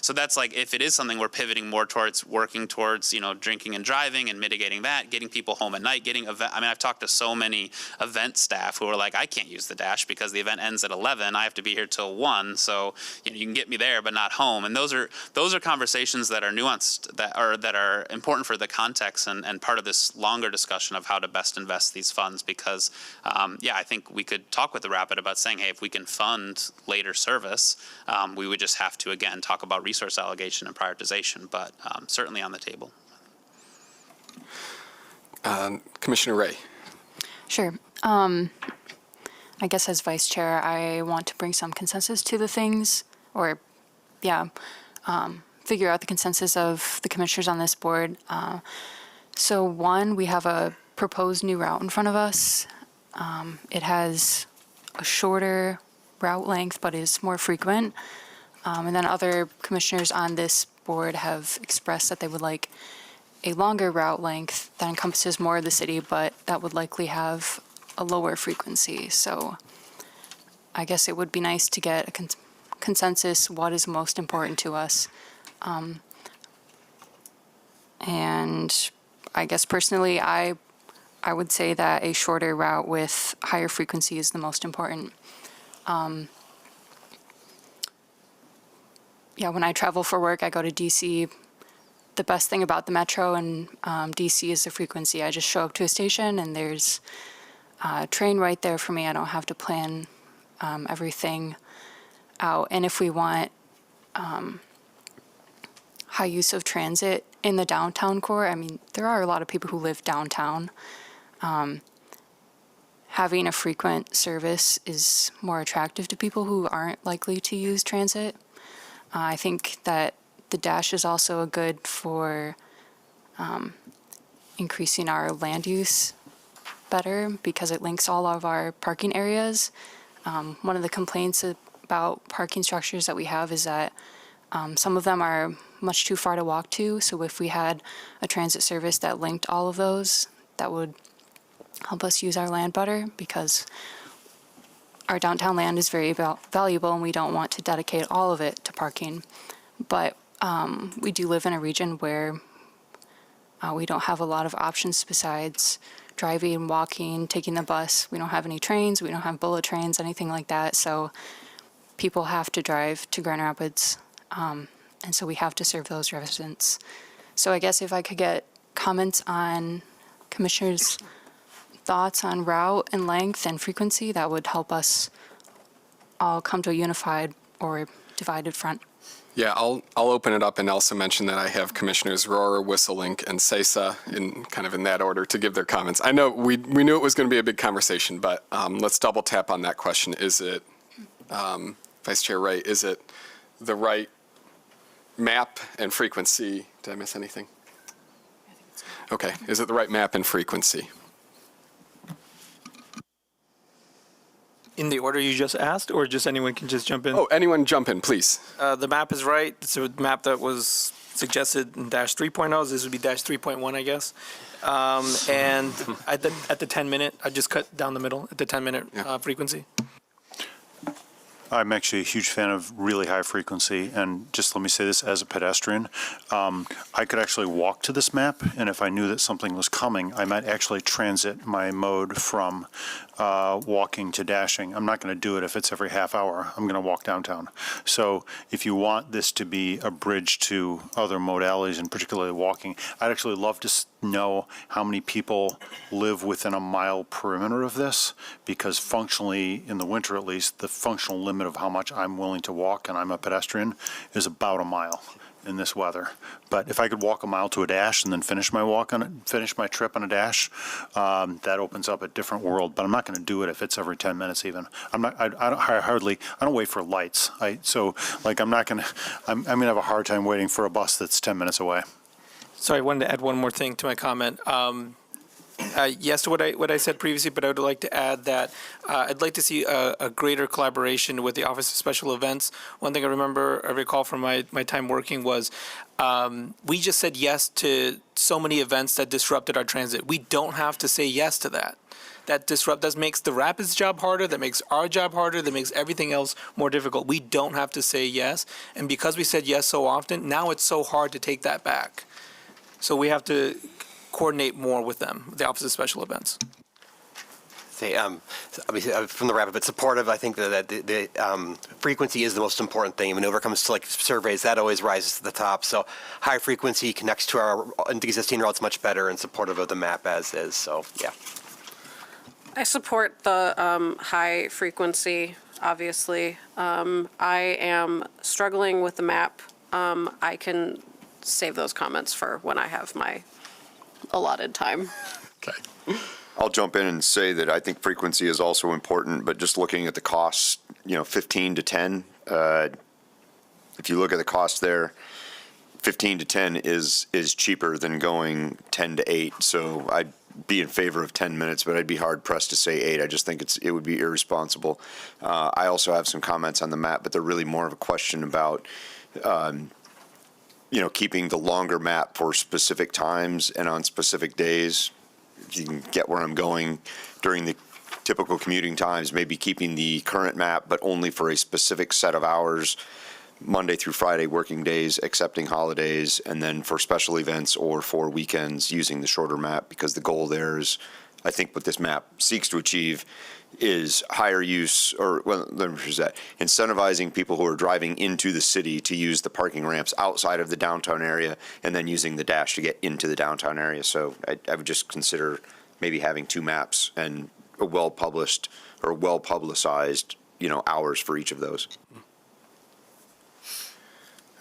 So that's like, if it is something we're pivoting more towards, working towards, drinking and driving and mitigating that, getting people home at night, I've talked to so many event staff who are like, I can't use the Dash because the event ends at 11. I have to be here till 1. So you can get me there, but not home. And those are conversations that are nuanced, that are important for the context and part of this longer discussion of how to best invest these funds. Because I think we could talk with the Rapid about saying, hey, if we can fund later service, we would just have to, again, talk about resource allocation and prioritization, but certainly on the table. Commissioner Ray. Sure. I guess as vice chair, I want to bring some consensus to the things, or figure out the consensus of the commissioners on this board. So one, we have a proposed new route in front of us. It has a shorter route length, but is more frequent. And then other commissioners on this board have expressed that they would like a longer route length that encompasses more of the city, but that would likely have a lower frequency. So I guess it would be nice to get a consensus, what is most important to us. And I guess personally, I would say that a shorter route with higher frequency is the most important. When I travel for work, I go to DC. The best thing about the metro and DC is the frequency. I just show up to a station and there's a train right there for me. I don't have to plan everything out. And if we want high use of transit in the downtown core, I mean, there are a lot of people who live downtown. Having a frequent service is more attractive to people who aren't likely to use transit. I think that the Dash is also good for increasing our land use better because it links all of our parking areas. One of the complaints about parking structures that we have is that some of them are much too far to walk to. So if we had a transit service that linked all of those, that would help us use our land better because our downtown land is very valuable and we don't want to dedicate all of it to parking. But we do live in a region where we don't have a lot of options besides driving, walking, taking the bus. We don't have any trains. We don't have bullet trains, anything like that. So people have to drive to Grand Rapids. And so we have to serve those residents. So I guess if I could get comments on commissioners' thoughts on route and length and frequency, that would help us all come to a unified or divided front. Yeah, I'll open it up and also mention that I have Commissioners Rohrer, Whistlelink, and Sesa in that order to give their comments. I know we knew it was going to be a big conversation, but let's double tap on that question. Is it, Vice Chair Ray, is it the right map and frequency? Did I miss anything? Okay, is it the right map and frequency? In the order you just asked, or just anyone can just jump in? Oh, anyone jump in, please. The map is right. It's a map that was suggested in dash 3.0. This would be dash 3.1, I guess. And at the 10-minute, I just cut down the middle at the 10-minute frequency. I'm actually a huge fan of really high frequency, and just let me say this as a pedestrian, I could actually walk to this map, and if I knew that something was coming, I might actually transit my mode from walking to dashing. I'm not going to do it if it's every half hour. I'm going to walk downtown. So if you want this to be a bridge to other modalities, and particularly walking, I'd actually love to know how many people live within a mile perimeter of this, because functionally, in the winter at least, the functional limit of how much I'm willing to walk, and I'm a pedestrian, is about a mile in this weather. But if I could walk a mile to a dash and then finish my trip on a dash, that opens up a different world. But I'm not going to do it if it's every 10 minutes even. I don't wait for lights. I'm going to have a hard time waiting for a bus that's 10 minutes away. Sorry, I wanted to add one more thing to my comment. Yes to what I said previously, but I would like to add that I'd like to see a greater collaboration with the Office of Special Events. One thing I recall from my time working was we just said yes to so many events that disrupted our transit. We don't have to say yes to that. That makes the Rapids job harder, that makes our job harder, that makes everything else more difficult. We don't have to say yes. And because we said yes so often, now it's so hard to take that back. So we have to coordinate more with them, the Office of Special Events. From the Rapid, but supportive. I think that the frequency is the most important thing. Whenever it comes to like surveys, that always rises to the top. So high frequency connects to our existing routes much better and supportive of the map as is. So yeah. I support the high frequency, obviously. I am struggling with the map. I can save those comments for when I have my allotted time. Okay. I'll jump in and say that I think frequency is also important, but just looking at the costs, 15 to 10, if you look at the cost there, 15 to 10 is cheaper than going 10 to 8. So I'd be in favor of 10 minutes, but I'd be hard pressed to say 8. I just think it would be irresponsible. I also have some comments on the map, but they're really more of a question about keeping the longer map for specific times and on specific days. If you can get where I'm going during the typical commuting times, maybe keeping the current map, but only for a specific set of hours, Monday through Friday working days, excepting holidays, and then for special events or for weekends using the shorter map, because the goal there is, I think what this map seeks to achieve is higher use, or well, let me rephrase that, incentivizing people who are driving into the city to use the parking ramps outside of the downtown area and then using the dash to get into the downtown area. So I would just consider maybe having two maps and a well-published or well-publicized, hours for each of those.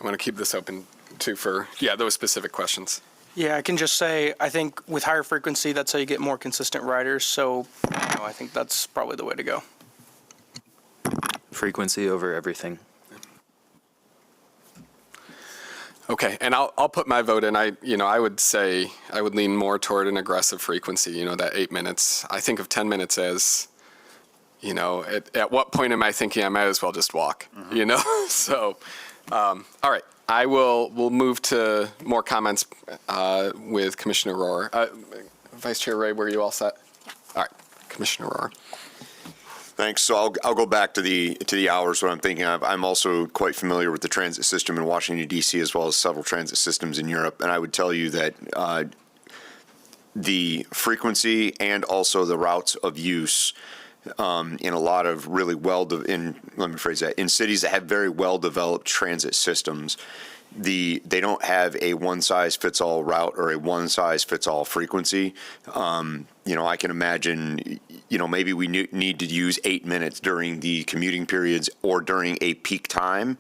I want to keep this open too for, those specific questions. Yeah, I can just say, I think with higher frequency, that's how you get more consistent riders. So, I think that's probably the way to go. Frequency over everything. Okay, and I'll put my vote in. I would say I would lean more toward an aggressive frequency, that 8 minutes. I think of 10 minutes as, at what point am I thinking I might as well just walk, So, all right. We'll move to more comments with Commissioner Rohr. Vice Chair Ray, were you all set? All right, Commissioner Rohr. Thanks. So I'll go back to the hours. What I'm thinking of. I'm also quite familiar with the transit system in Washington D.C. as well as several transit systems in Europe, and I would tell you that the frequency and also the routes of use in a lot of really in cities that have very well-developed transit systems, they don't have a one-size-fits-all route or a one-size-fits-all frequency. I can imagine, maybe we need to use 8 minutes during the commuting periods or during a peak time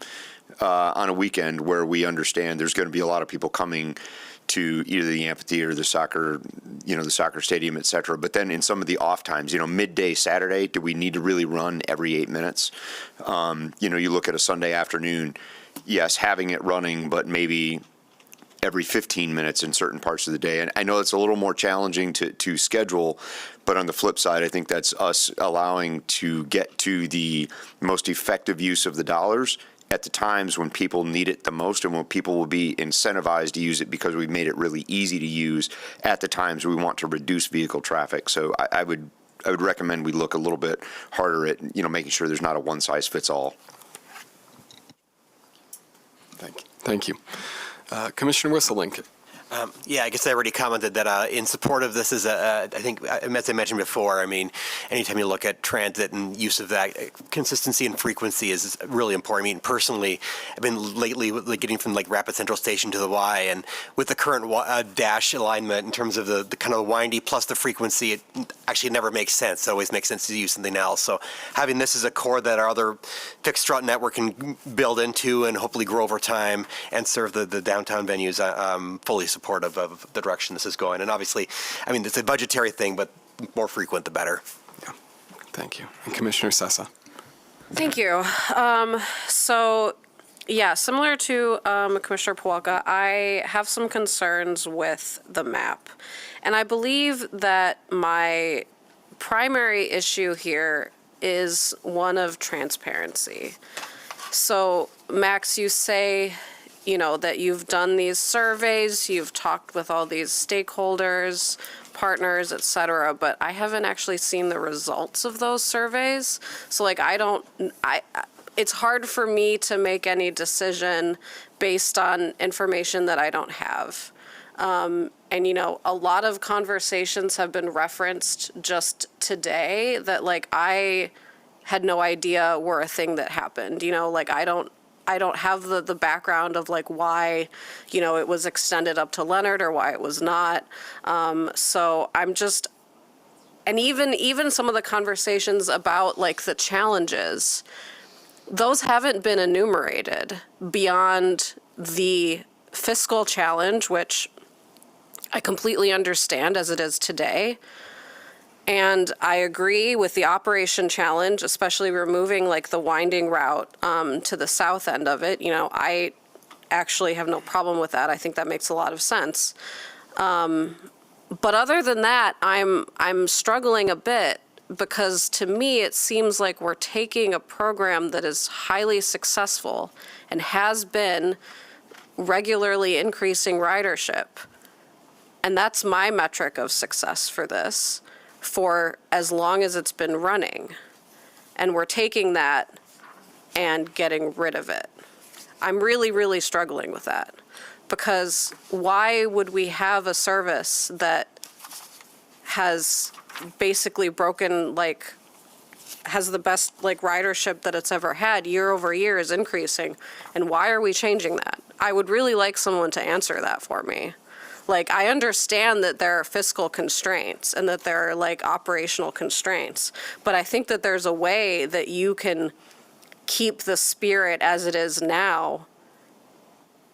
on a weekend where we understand there's going to be a lot of people coming to either the amphitheater, the soccer stadium, et cetera. But then in some of the off times, midday Saturday, do we need to really run every 8 minutes? You look at a Sunday afternoon, yes, having it running, but maybe every 15 minutes in certain parts of the day. And I know it's a little more challenging to schedule, but on the flip side, I think that's us allowing to get to the most effective use of the dollars at the times when people need it the most and when people will be incentivized to use it because we've made it really easy to use at the times we want to reduce vehicle traffic. So I would recommend we look a little bit harder at, making sure there's not a one-size-fits-all. Thank you. Commissioner Whistling. Yeah, I guess I already commented that in support of this is, I think, as I mentioned before, I mean, anytime you look at transit and use of that, consistency and frequency is really important. I mean, personally, I've been lately getting from Rapid Central Station to the Y, and with the current dash alignment in terms of the kind of windy plus the frequency, it actually never makes sense. It always makes sense to use something else. So having this as a core that our other fixed route network can build into and hopefully grow over time and serve the downtown venues, I'm fully supportive of the direction this is going. And obviously, I mean, it's a budgetary thing, but more frequent, the better. Yeah. Thank you. And Commissioner Sessa. Thank you. So, yeah, similar to Commissioner Pawelka, I have some concerns with the map. And I believe that my primary issue here is one of transparency. So, Max, you say, that you've done these surveys, you've talked with all these stakeholders, partners, et cetera, but I haven't actually seen the results of those surveys. So it's hard for me to make any decision based on information that I don't have. And, a lot of conversations have been referenced just today that I had no idea were a thing that happened. I don't have the background of why, it was extended up to Leonard or why it was not. So I'm just, and even some of the conversations about the challenges, those haven't been enumerated beyond the fiscal challenge, which I completely understand as it is today. And I agree with the operation challenge, especially removing the winding route to the south end of it. I actually have no problem with that. I think that makes a lot of sense. But other than that, I'm struggling a bit because to me it seems like we're taking a program that is highly successful and has been regularly increasing ridership. And that's my metric of success for this, for as long as it's been running. And we're taking that and getting rid of it. I'm really, really struggling with that. Because why would we have a service that has basically broken, has the best ridership that it's ever had, year over year is increasing, and why are we changing that? I would really like someone to answer that for me. I understand that there are fiscal constraints and that there are operational constraints, but I think that there's a way that you can keep the spirit as it is now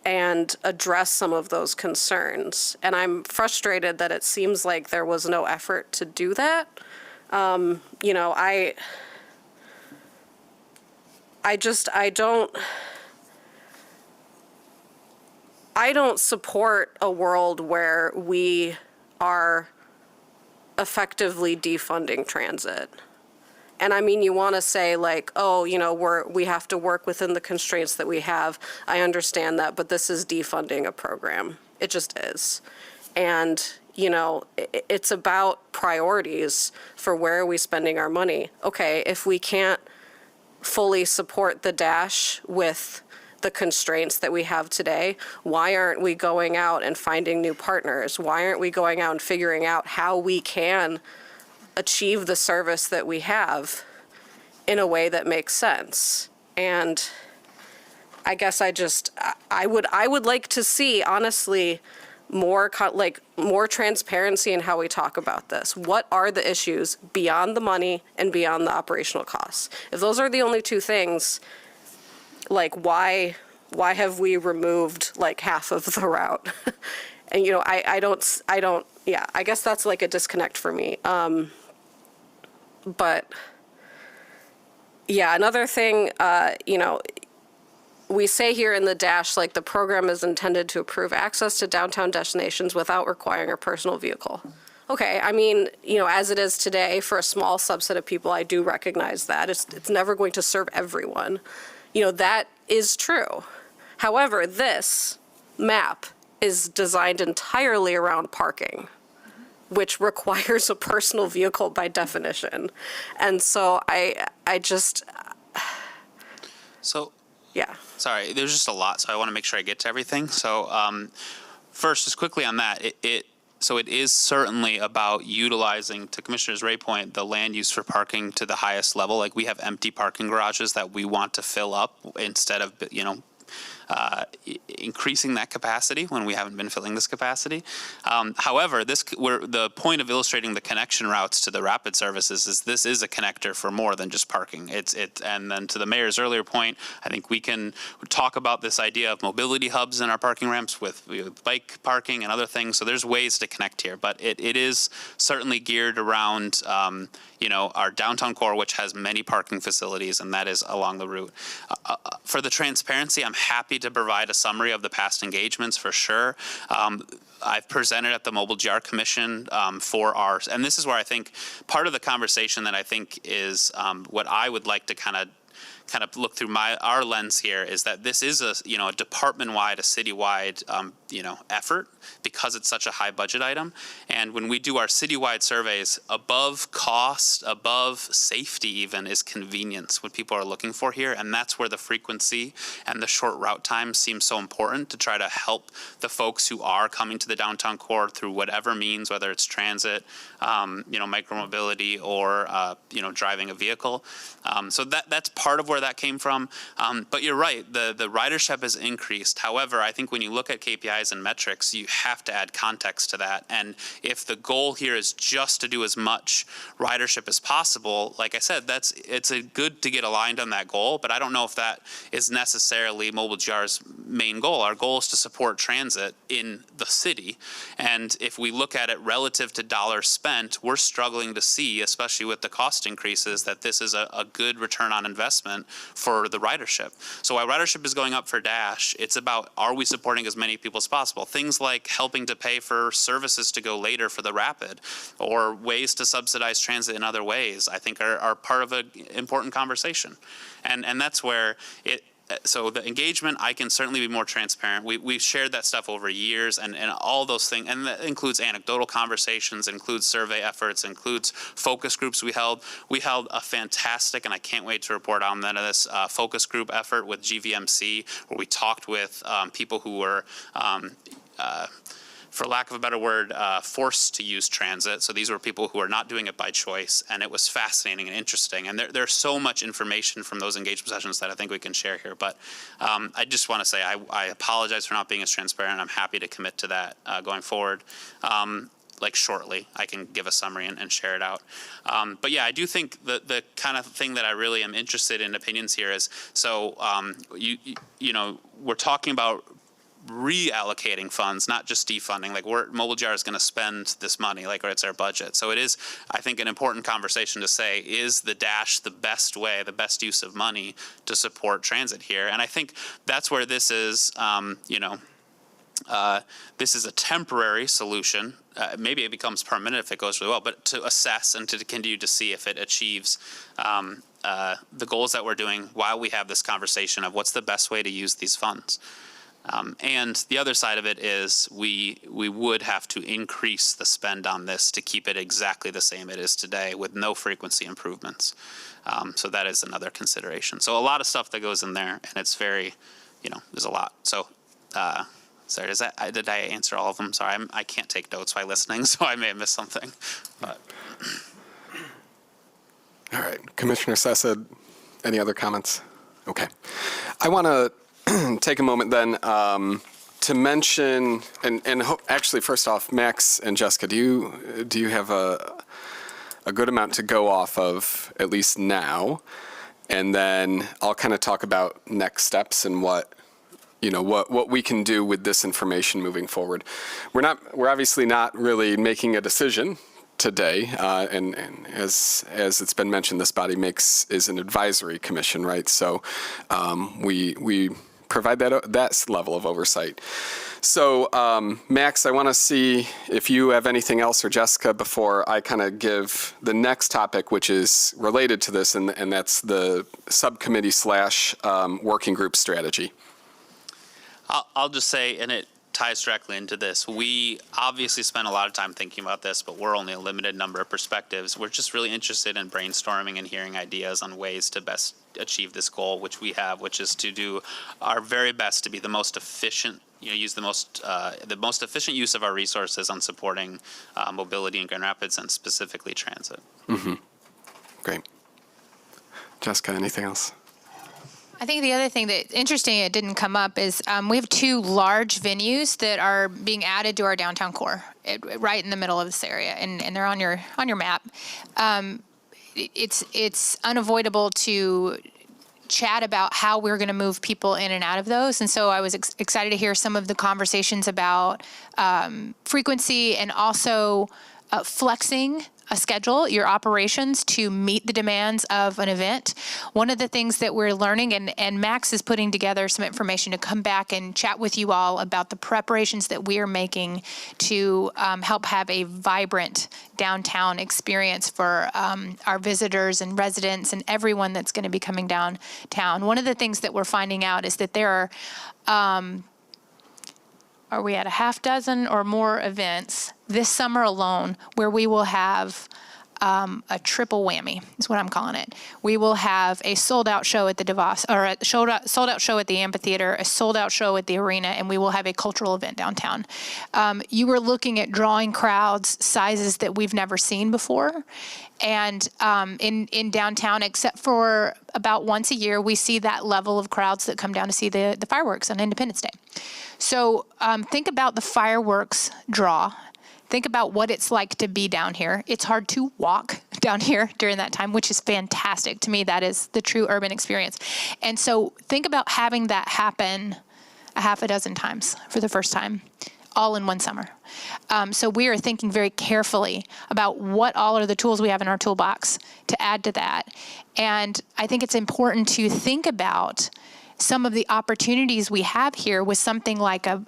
and address some of those concerns. And I'm frustrated that it seems like there was no effort to do that. I don't support a world where we are effectively defunding transit. And I mean, you want to say we have to work within the constraints that we have. I understand that, but this is defunding a program. It just is. And, it's about priorities for where are we spending our money. Okay, if we can't fully support the dash with the constraints that we have today, why aren't we going out and finding new partners? Why aren't we going out and figuring out how we can achieve the service that we have in a way that makes sense? And I guess I would like to see, honestly, more transparency in how we talk about this. What are the issues beyond the money and beyond the operational costs? If those are the only two things, why have we removed half of the route? And I don't I guess that's a disconnect for me. But yeah, another thing, we say here in the dash, like, the program is intended to improve access to downtown destinations without requiring a personal vehicle. Okay, I mean, as it is today, for a small subset of people, I do recognize that. It's never going to serve everyone. That is true. However, this map is designed entirely around parking, which requires a personal vehicle by definition. And so I just, So, yeah. sorry, there's just a lot, so I want to make sure I get to everything. So, first, just quickly on that, so it is certainly about utilizing, to Commissioner Ray's point, the land use for parking to the highest level. Like, we have empty parking garages that we want to fill up instead of, increasing that capacity when we haven't been filling this capacity. However, the point of illustrating the connection routes to the rapid services is this is a connector for more than just parking. And then to the mayor's earlier point, I think we can talk about this idea of mobility hubs in our parking ramps with bike parking and other things. So there's ways to connect here, but it is certainly geared around our downtown core, which has many parking facilities, and that is along the route. For the transparency, I'm happy to provide a summary of the past engagements for sure. I've presented at the Mobile GR Commission for ours, and this is where I think part of the conversation that I think is what I would like to kind of look through our lens here is that this is a department-wide, a citywide effort because it's such a high budget item. And when we do our citywide surveys, above cost, above safety even, is convenience, what people are looking for here. And that's where the frequency and the short route time seems so important to try to help the folks who are coming to the downtown core through whatever means, whether it's transit, micromobility, or driving a vehicle. So that's part of where that came from. But you're right, the ridership has increased. However, I think when you look at KPIs and metrics, you have to add context to that. And if the goal here is just to do as much ridership as possible, like I said, it's good to get aligned on that goal, but I don't know if that is necessarily Mobile GR's main goal. Our goal is to support transit in the city. And if we look at it relative to dollars spent, we're struggling to see, especially with the cost increases, that this is a good return on investment for the ridership. So while ridership is going up for Dash, it's about, are we supporting as many people as possible? Things like helping to pay for services to go later for the Rapid, or ways to subsidize transit in other ways, I think are part of an important conversation. And that's where so the engagement, I can certainly be more transparent. We've shared that stuff over years, and all those things, and that includes anecdotal conversations, includes survey efforts, includes focus groups we held. We held a fantastic, and I can't wait to report on that, this focus group effort with GVMC, where we talked with people who were for lack of a better word, forced to use transit. So these were people who are not doing it by choice, and it was fascinating and interesting. And there's so much information from those engagement sessions that I think we can share here. But I just want to say I apologize for not being as transparent. I'm happy to commit to that going forward. Shortly, I can give a summary and share it out. But yeah, I do think the kind of thing that I really am interested in opinions here is, so we're talking about reallocating funds, not just defunding. Mobile GR is going to spend this money, it's our budget. So it is, I think, an important conversation to say, is the Dash the best way, the best use of money to support transit here? And I think that's where this is, this is a temporary solution. Maybe it becomes permanent if it goes really well, but to assess and to continue to see if it achieves the goals that we're doing while we have this conversation of what's the best way to use these funds. And the other side of it is we would have to increase the spend on this to keep it exactly the same it is today with no frequency improvements. So that is another consideration. So a lot of stuff that goes in there, and it's very, there's a lot. So, sorry, did I answer all of them? Sorry, I can't take notes while listening, so I may have missed something. But. All right, Commissioner Sessa, any other comments? Okay. I want to take a moment then to mention, actually, first off, Max and Jessica, do you have a good amount to go off of, at least now? And then I'll kind of talk about next steps and what we can do with this information moving forward. We're obviously not really making a decision today, and as it's been mentioned, this body is an advisory commission, right? So we provide that level of oversight. So, Max, I want to see if you have anything else, or Jessica, before I kind of give the next topic, which is related to this, and that's the subcommittee / working group strategy. I'll just say, and it ties directly into this, we obviously spent a lot of time thinking about this, but we're only a limited number of perspectives. We're just really interested in brainstorming and hearing ideas on ways to best achieve this goal, which we have, which is to do our very best to be the most efficient, use the most efficient use of our resources on supporting mobility in Grand Rapids and specifically transit. Mm-hmm. Great. Jessica, anything else? I think the other thing that interesting it didn't come up is we have 2 large venues that are being added to our downtown core, right in the middle of this area, and they're on your map. It's unavoidable to chat about how we're going to move people in and out of those, and so I was excited to hear some of the conversations about frequency and also flexing a schedule, your operations to meet the demands of an event. One of the things that we're learning, and Max is putting together some information to come back and chat with you all about the preparations that we are making to help have a vibrant downtown experience for our visitors and residents and everyone that's going to be coming downtown. One of the things that we're finding out is that there are we at a half dozen or more events this summer alone where we will have a triple whammy, is what I'm calling it. We will have a sold-out show at the DeVos, or a sold-out show at the amphitheater, a sold-out show at the arena, and we will have a cultural event downtown. You were looking at drawing crowds, sizes that we've never seen before. And in downtown, except for about once a year, we see that level of crowds that come down to see the fireworks on Independence Day. So think about the fireworks draw. Think about what it's like to be down here. It's hard to walk down here during that time, which is fantastic. To me, that is the true urban experience. And so think about having that happen a half a dozen times for the first time, all in one summer. So we are thinking very carefully about what all are the tools we have in our toolbox to add to that. And I think it's important to think about some of the opportunities we have here with something like a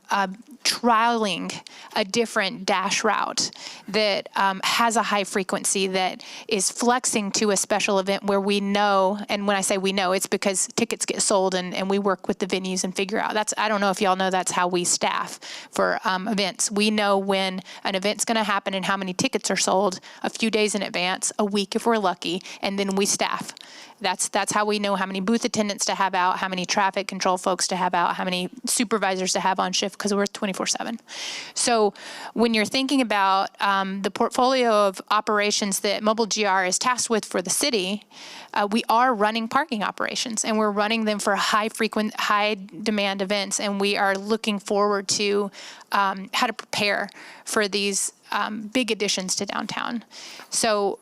trialing a different dash route that has a high frequency, that is flexing to a special event where we know, and when I say we know, it's because tickets get sold and we work with the venues and figure out. I don't know if y'all know, that's how we staff for events. We know when an event's going to happen and how many tickets are sold a few days in advance, a week if we're lucky, and then we staff. That's how we know how many booth attendants to have out, how many traffic control folks to have out, how many supervisors to have on shift, because we're 24/7. So when you're thinking about the portfolio of operations that Mobile GR is tasked with for the city, we are running parking operations, and we're running them for high demand events, and we are looking forward to how to prepare for these big additions to downtown. So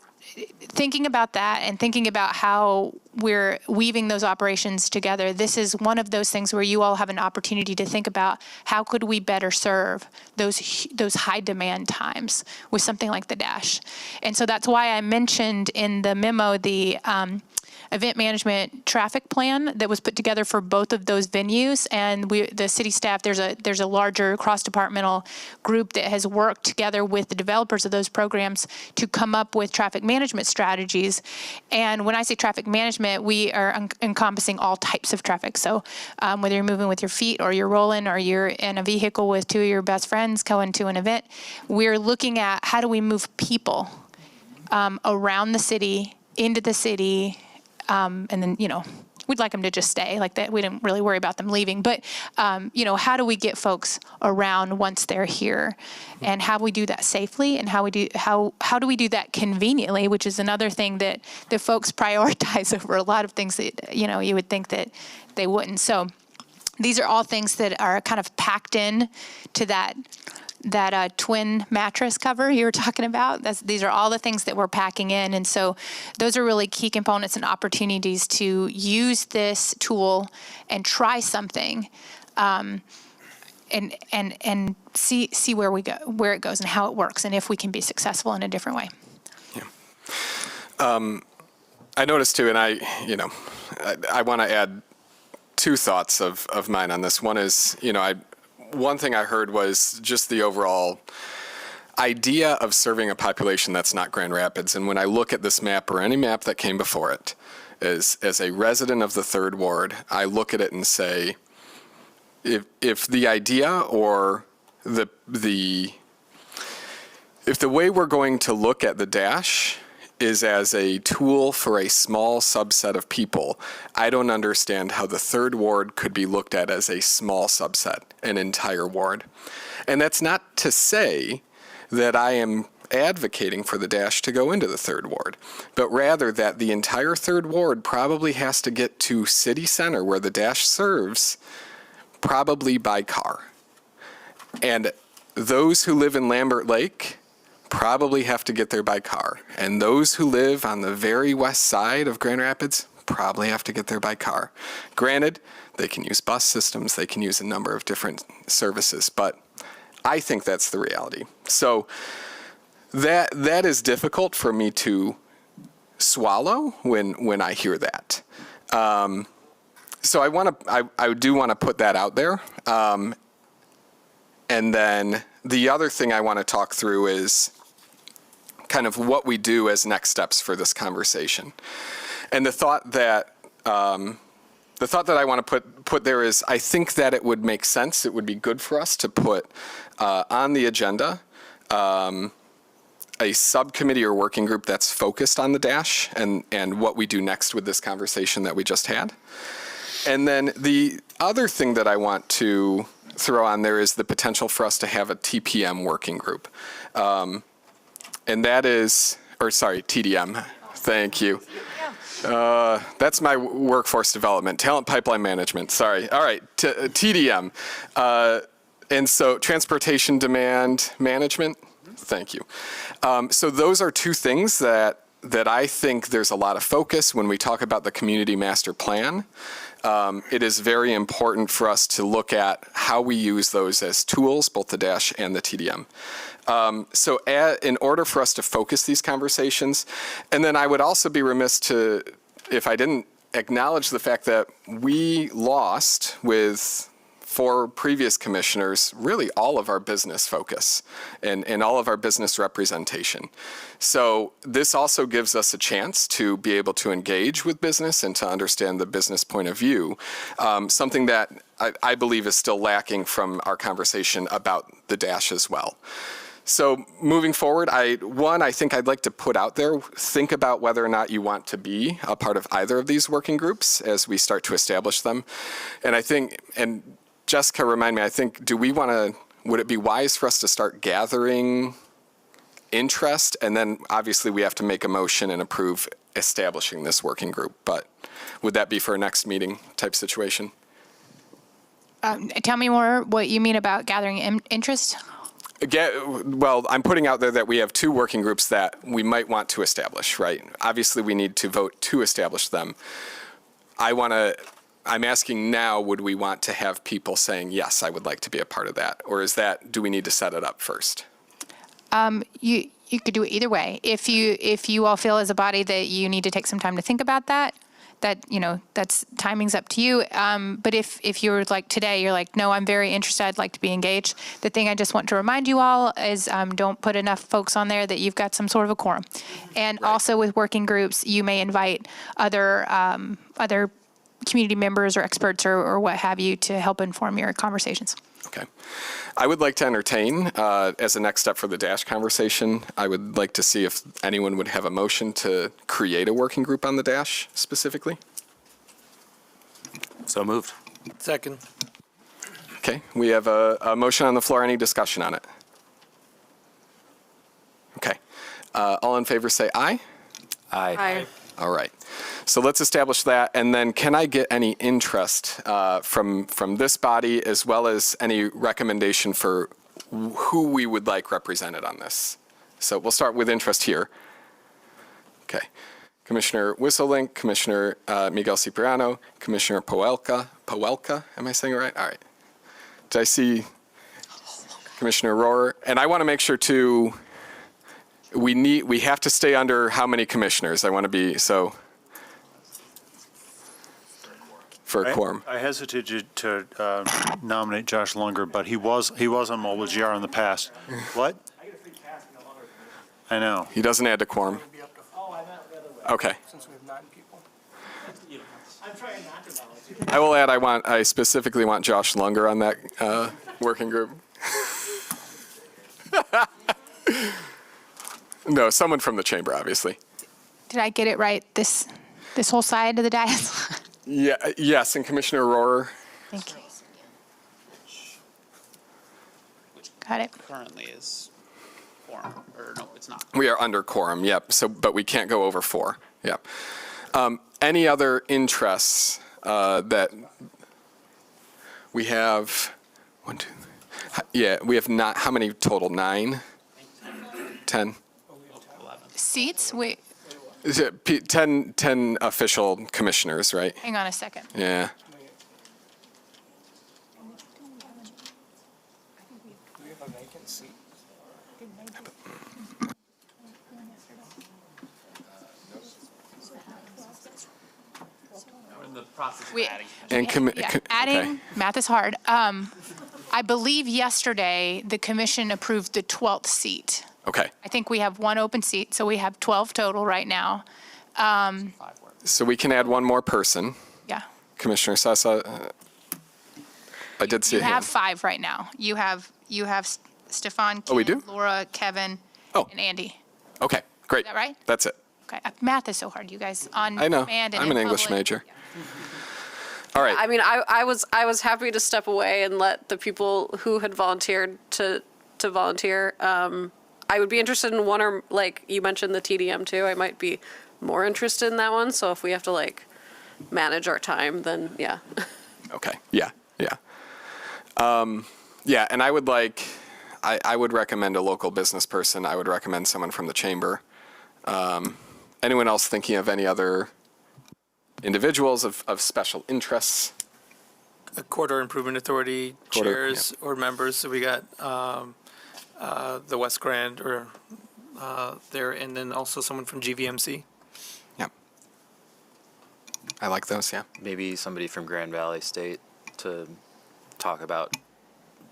thinking about that and thinking about how we're weaving those operations together, this is one of those things where you all have an opportunity to think about how could we better serve those high demand times with something like the Dash. And so that's why I mentioned in the memo the event management traffic plan that was put together for both of those venues, and the city staff, there's a larger cross-departmental group that has worked together with the developers of those programs to come up with traffic management strategies. And when I say traffic management, we are encompassing all types of traffic. So whether you're moving with your feet or you're rolling or you're in a vehicle with 2 of your best friends going to an event, we're looking at how do we move people around the city, into the city, and then, we'd like them to just stay like that. We didn't really worry about them leaving, but, how do we get folks around once they're here, and how we do that safely, and how do we do that conveniently, which is another thing that the folks prioritize over a lot of things that, you would think that they wouldn't. So these are all things that are kind of packed in to that twin mattress cover you were talking about. These are all the things that we're packing in. And so those are really key components and opportunities to use this tool and try something and see where we go, where it goes and how it works, and if we can be successful in a different way. Yeah. I noticed too, and I want to add two thoughts of mine on this. One is, one thing I heard was just the overall idea of serving a population that's not Grand Rapids. And when I look at this map or any map that came before it, as a resident of the Third Ward, I look at it and say, if the idea or if the way we're going to look at the dash is as a tool for a small subset of people, I don't understand how the Third Ward could be looked at as a small subset, an entire ward. And that's not to say that I am advocating for the dash to go into the Third Ward, but rather that the entire Third Ward probably has to get to city center where the dash serves, probably by car. And those who live in Lambert Lake probably have to get there by car. And those who live on the very west side of Grand Rapids probably have to get there by car. Granted, they can use bus systems, they can use a number of different services, but I think that's the reality. So that is difficult for me to swallow when I hear that. So I do want to put that out there. And then the other thing I want to talk through is kind of what we do as next steps for this conversation. And the thought that I want to put there is, I think that it would make sense, it would be good for us to put on the agenda a subcommittee or working group that's focused on the dash and what we do next with this conversation that we just had. And then the other thing that I want to throw on there is the potential for us to have a TPM working group. And that is, TDM, thank you. That's my workforce development, talent pipeline management, sorry. All right, TDM. And so transportation demand management, thank you. So those are two things that I think there's a lot of focus when we talk about the community master plan. It is very important for us to look at how we use those as tools, both the dash and the TDM. So in order for us to focus these conversations, and then I would also be remiss if I didn't acknowledge the fact that we lost with 4 previous commissioners really all of our business focus and all of our business representation. So this also gives us a chance to be able to engage with business and to understand the business point of view, something that I believe is still lacking from our conversation about the dash as well. So moving forward, I think I'd like to put out there, think about whether or not you want to be a part of either of these working groups as we start to establish them. And I think, and Jessica, remind me, would it be wise for us to start gathering interest? And then obviously we have to make a motion and approve establishing this working group. But would that be for a next meeting type situation? Tell me more what you mean about gathering interest. Well, I'm putting out there that we have 2 working groups that we might want to establish, right? Obviously, we need to vote to establish them. I'm asking now, would we want to have people saying, yes, I would like to be a part of that? Or do we need to set it up first? You could do it either way. If you all feel as a body that you need to take some time to think about that's timing's up to you. But if you're like today, you're like, no, I'm very interested, I'd like to be engaged. The thing I just want to remind you all is don't put enough folks on there that you've got some sort of a quorum. And also with working groups, you may invite other community members or experts or what have you to help inform your conversations. Okay. I would like to entertain, as a next step for the dash conversation, I would like to see if anyone would have a motion to create a working group on the dash specifically. So moved. Second. Okay, we have a motion on the floor. Any discussion on it? Okay. All in favor say aye. Aye. All right. So let's establish that, and then can I get any interest from this body as well as any recommendation for who we would like represented on this? So we'll start with interest here. Okay. Commissioner Wisselink, Commissioner Miguel Cipriano, Commissioner Powelka, am I saying it right? All right. Did I see Commissioner Rohrer? And I want to make sure too, we have to stay under how many commissioners? I want to be, so for a quorum. I hesitated to nominate Josh Lunger, but he was on Mobile GR in the past. What? I know. He doesn't add to quorum. Okay. I will add, I specifically want Josh Lunger on that working group. No, someone from the chamber, obviously. Did I get it right? This whole side of the dais? Yeah, yes, and Commissioner Rohrer. Thank you. Got it. Currently is quorum, or no, it's not. We are under quorum, yep. So, but we can't go over 4. Yep. Any other interests that we have? 1, 2. Yeah, we have not. How many total? 9, 10. Seats? Wait, Is it 10 official commissioners, right? hang on a second. Yeah. We're in the process of We- adding. And Yeah, adding, math is hard. I believe yesterday, the commission approved the 12th seat. Okay. I think we have 1 open seat, so we have 12 total right now. So we can add 1 more person. Yeah. Commissioner Sessa, I did see You a hand. have 5 right now. You have Stefan, Oh, we Ken, do? Laura, Kevin, Oh. and Andy. Okay, great. Is that right? That's it. Okay, math is so hard, you guys, on I know. command and I'm in an English public. major. All right. I mean, I was happy to step away and let the people who had volunteered to volunteer. I would be interested in one, or like you mentioned the TDM too. I might be more interested in that one. So if we have to like manage our time, then yeah. Okay, yeah, yeah. Yeah, and I would I would recommend a local business person. I would recommend someone from the chamber. Anyone else thinking of any other individuals of special interests? A Corridor Improvement Authority Corridor, chairs or members. So we got the West Grand or there, and then also someone from GVMC. Yeah. I like those, yeah. Maybe somebody from Grand Valley State to talk about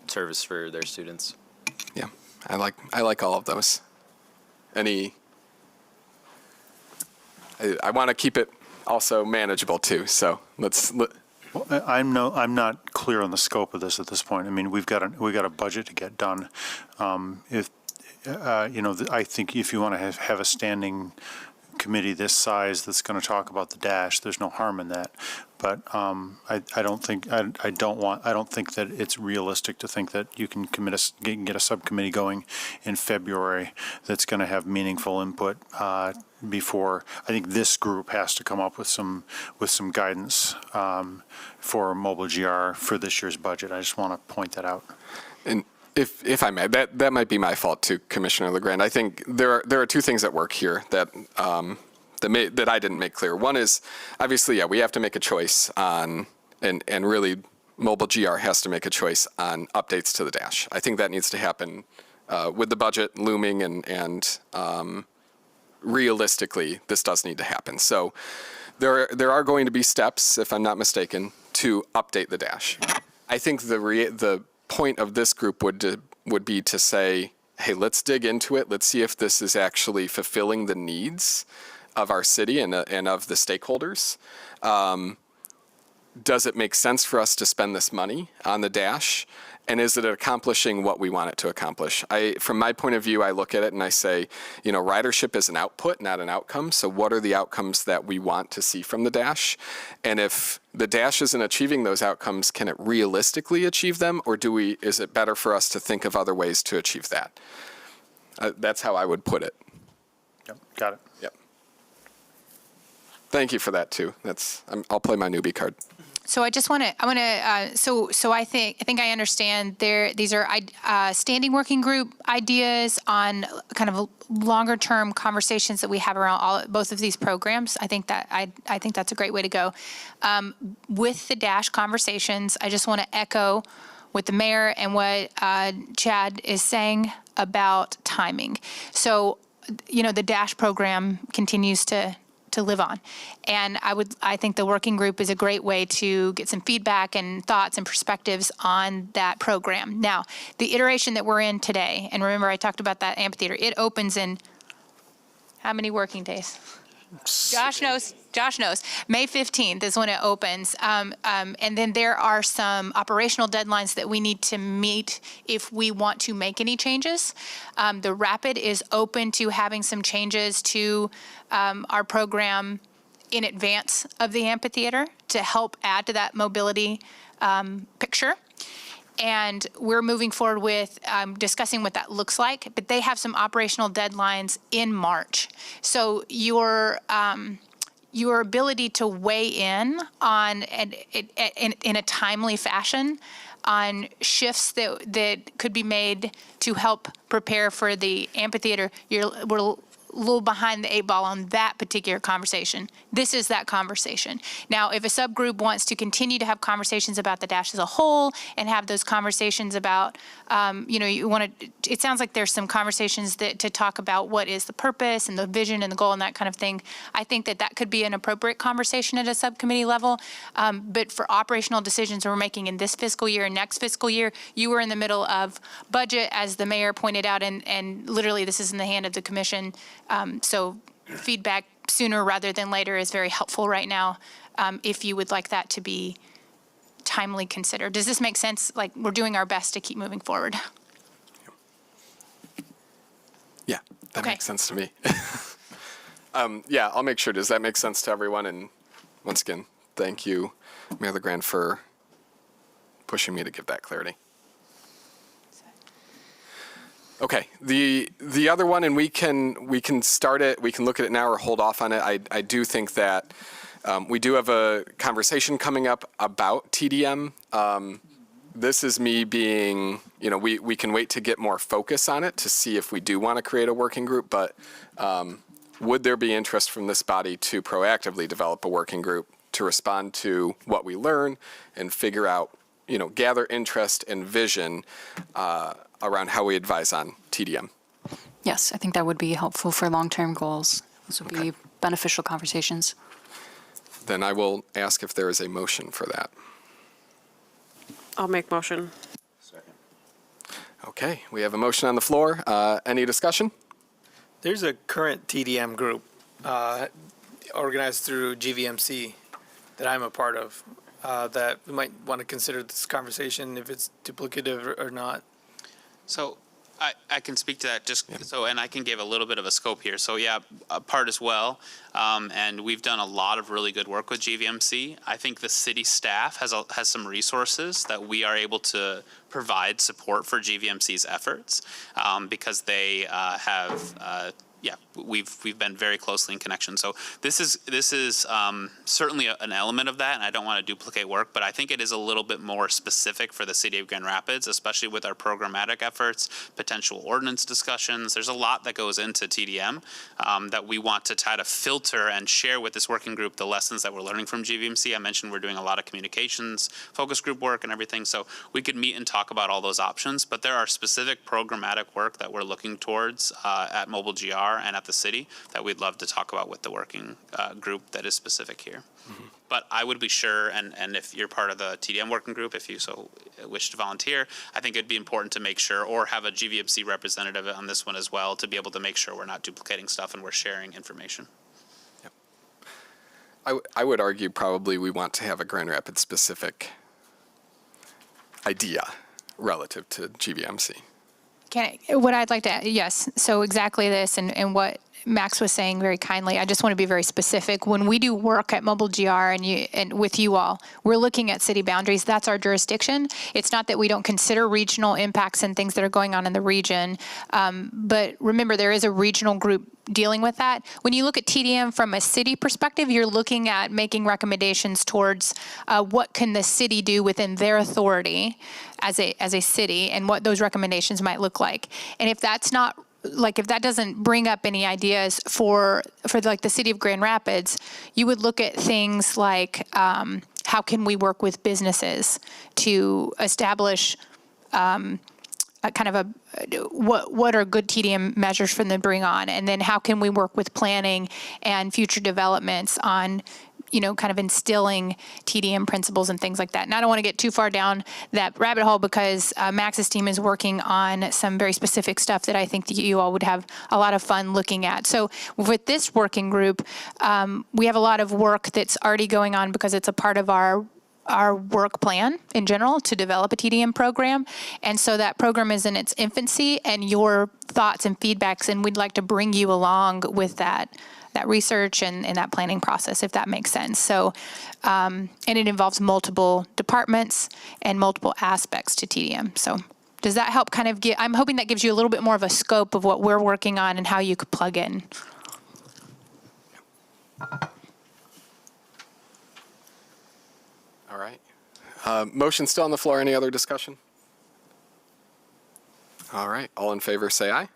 service for their students. Yeah, I like all of those. I want to keep it also manageable too, so Well, I'm not clear on the scope of this at this point. I mean, we've got a budget to get done. I think if you want to have a standing committee this size that's going to talk about the dash, there's no harm in that. But I don't think that it's realistic to think that you can get a subcommittee going in February that's going to have meaningful input before. I think this group has to come up with some guidance for Mobile GR for this year's budget. I just want to point that out. And if I may, that might be my fault too, Commissioner LeGrand. I think there are 2 things at work here that that I didn't make clear. One is, obviously, yeah, we have to make a choice on, and really, Mobile GR has to make a choice on updates to the dash. I think that needs to happen with the budget looming, and realistically, this does need to happen. So there are going to be steps, if I'm not mistaken, to update the dash. I think the point of this group would be to say, hey, let's dig into it. Let's see if this is actually fulfilling the needs of our city and of the stakeholders. Does it make sense for us to spend this money on the dash? And is it accomplishing what we want it to accomplish? From my point of view, I look at it and I say, ridership is an output, not an outcome. So what are the outcomes that we want to see from the dash? And if the dash isn't achieving those outcomes, can it realistically achieve them? Or is it better for us to think of other ways to achieve that? That's how I would put it. Yep, got it. Yep. Thank you for that too. I'll play my newbie card. So I think I understand these are standing working group ideas on kind of longer term conversations that we have around both of these programs. I think that's a great way to go. With the DASH conversations, I just want to echo with the mayor and what Chad is saying about timing. So, the DASH program continues to live on. And I think the working group is a great way to get some feedback and thoughts and perspectives on that program. Now, the iteration that we're in today, and remember I talked about that amphitheater, it opens in how many working days? Josh knows. May 15th is when it opens. And then there are some operational deadlines that we need to meet if we want to make any changes. The Rapid is open to having some changes to our program in advance of the amphitheater to help add to that mobility picture. And we're moving forward with discussing what that looks like, but they have some operational deadlines in March. So your ability to weigh in on in a timely fashion on shifts that could be made to help prepare for the amphitheater, we're a little behind the eight ball on that particular conversation. This is that conversation. Now, if a subgroup wants to continue to have conversations about the Dash as a whole and have those conversations about, you want to, it sounds like there's some conversations that to talk about what is the purpose and the vision and the goal and that kind of thing. I think that could be an appropriate conversation at a subcommittee level. But for operational decisions we're making in this fiscal year and next fiscal year, you were in the middle of budget, as the mayor pointed out, and literally this is in the hand of the commission. So feedback sooner rather than later is very helpful right now, if you would like that to be timely considered. Does this make sense? Like, we're doing our best to keep moving forward. Yeah, that Okay. makes sense to me. Yeah, I'll make sure. Does that make sense to everyone? And once again, thank you, Mayor LaGrand, for pushing me to give that clarity. Okay, the other one, and we can start it, we can look at it now or hold off on it. I do think that we do have a conversation coming up about TDM. This is me being, we can wait to get more focus on it to see if we do want to create a working group, but would there be interest from this body to proactively develop a working group to respond to what we learn and figure out, gather interest and vision around how we advise on TDM? Yes, I think that would be helpful for long-term goals. Those would be beneficial conversations. Then I will ask if there is a motion for that. I'll make motion. Okay, we have a motion on the floor. Any discussion? There's a current TDM group organized through GVMC that I'm a part of that we might want to consider this conversation if it's duplicative or not. So I can speak to that and I can give a little bit of a scope here. So yeah, a part as well. And we've done a lot of really good work with GVMC. I think the city staff has some resources that we are able to provide support for GVMC's efforts because they have we've been very closely in connection. So this is certainly an element of that, and I don't want to duplicate work, but I think it is a little bit more specific for the city of Grand Rapids, especially with our programmatic efforts, potential ordinance discussions. There's a lot that goes into TDM that we want to try to filter and share with this working group the lessons that we're learning from GVMC. I mentioned we're doing a lot of communications, focus group work and everything, so we could meet and talk about all those options, but there are specific programmatic work that we're looking towards at Mobile GR and at the city that we'd love to talk about with the working group that is specific here. Mm-hmm. But I would be sure, and if you're part of the TDM working group, if you so wish to volunteer, I think it'd be important to make sure, or have a GVMC representative on this one as well, to be able to make sure we're not duplicating stuff and we're sharing information. Yep. I would argue probably we want to have a Grand Rapids specific idea relative to GVMC. What I'd like to add, yes, so exactly this, and what Max was saying very kindly, I just want to be very specific. When we do work at Mobile GR and with you all, we're looking at city boundaries. That's our jurisdiction. It's not that we don't consider regional impacts and things that are going on in the region, but remember, there is a regional group dealing with that. When you look at TDM from a city perspective, you're looking at making recommendations towards what can the city do within their authority as a city, and what those recommendations might look like. And if that's not, like, if that doesn't bring up any ideas for like the city of Grand Rapids, you would look at things like how can we work with businesses to establish what are good TDM measures for them to bring on, and then how can we work with planning and future developments on, kind of instilling TDM principles and things like that. And I don't want to get too far down that rabbit hole because Max's team is working on some very specific stuff that I think that you all would have a lot of fun looking at. So with this working group, we have a lot of work that's already going on because it's a part of our work plan in general to develop a TDM program. And so that program is in its infancy, and your thoughts and feedbacks, and we'd like to bring you along with that research and that planning process, if that makes sense. So, and it involves multiple departments and multiple aspects to TDM. So does that help kind of I'm hoping that gives you a little bit more of a scope of what we're working on and how you could plug in. All right. Motion still on the floor. Any other discussion? All right. All in favor, say aye.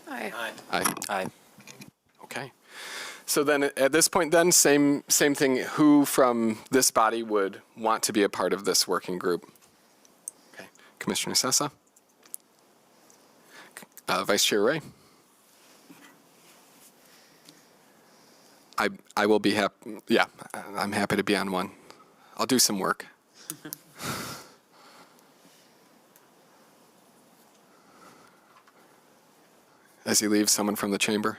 Aye. Aye. Aye. Okay. So then at this point then, same thing, who from this body would want to be a part of this working group? Okay. Commissioner Sessa? Vice Chair Ray? I will be happy, yeah, I'm happy to be on one. I'll do some work. As he leaves someone from the chamber.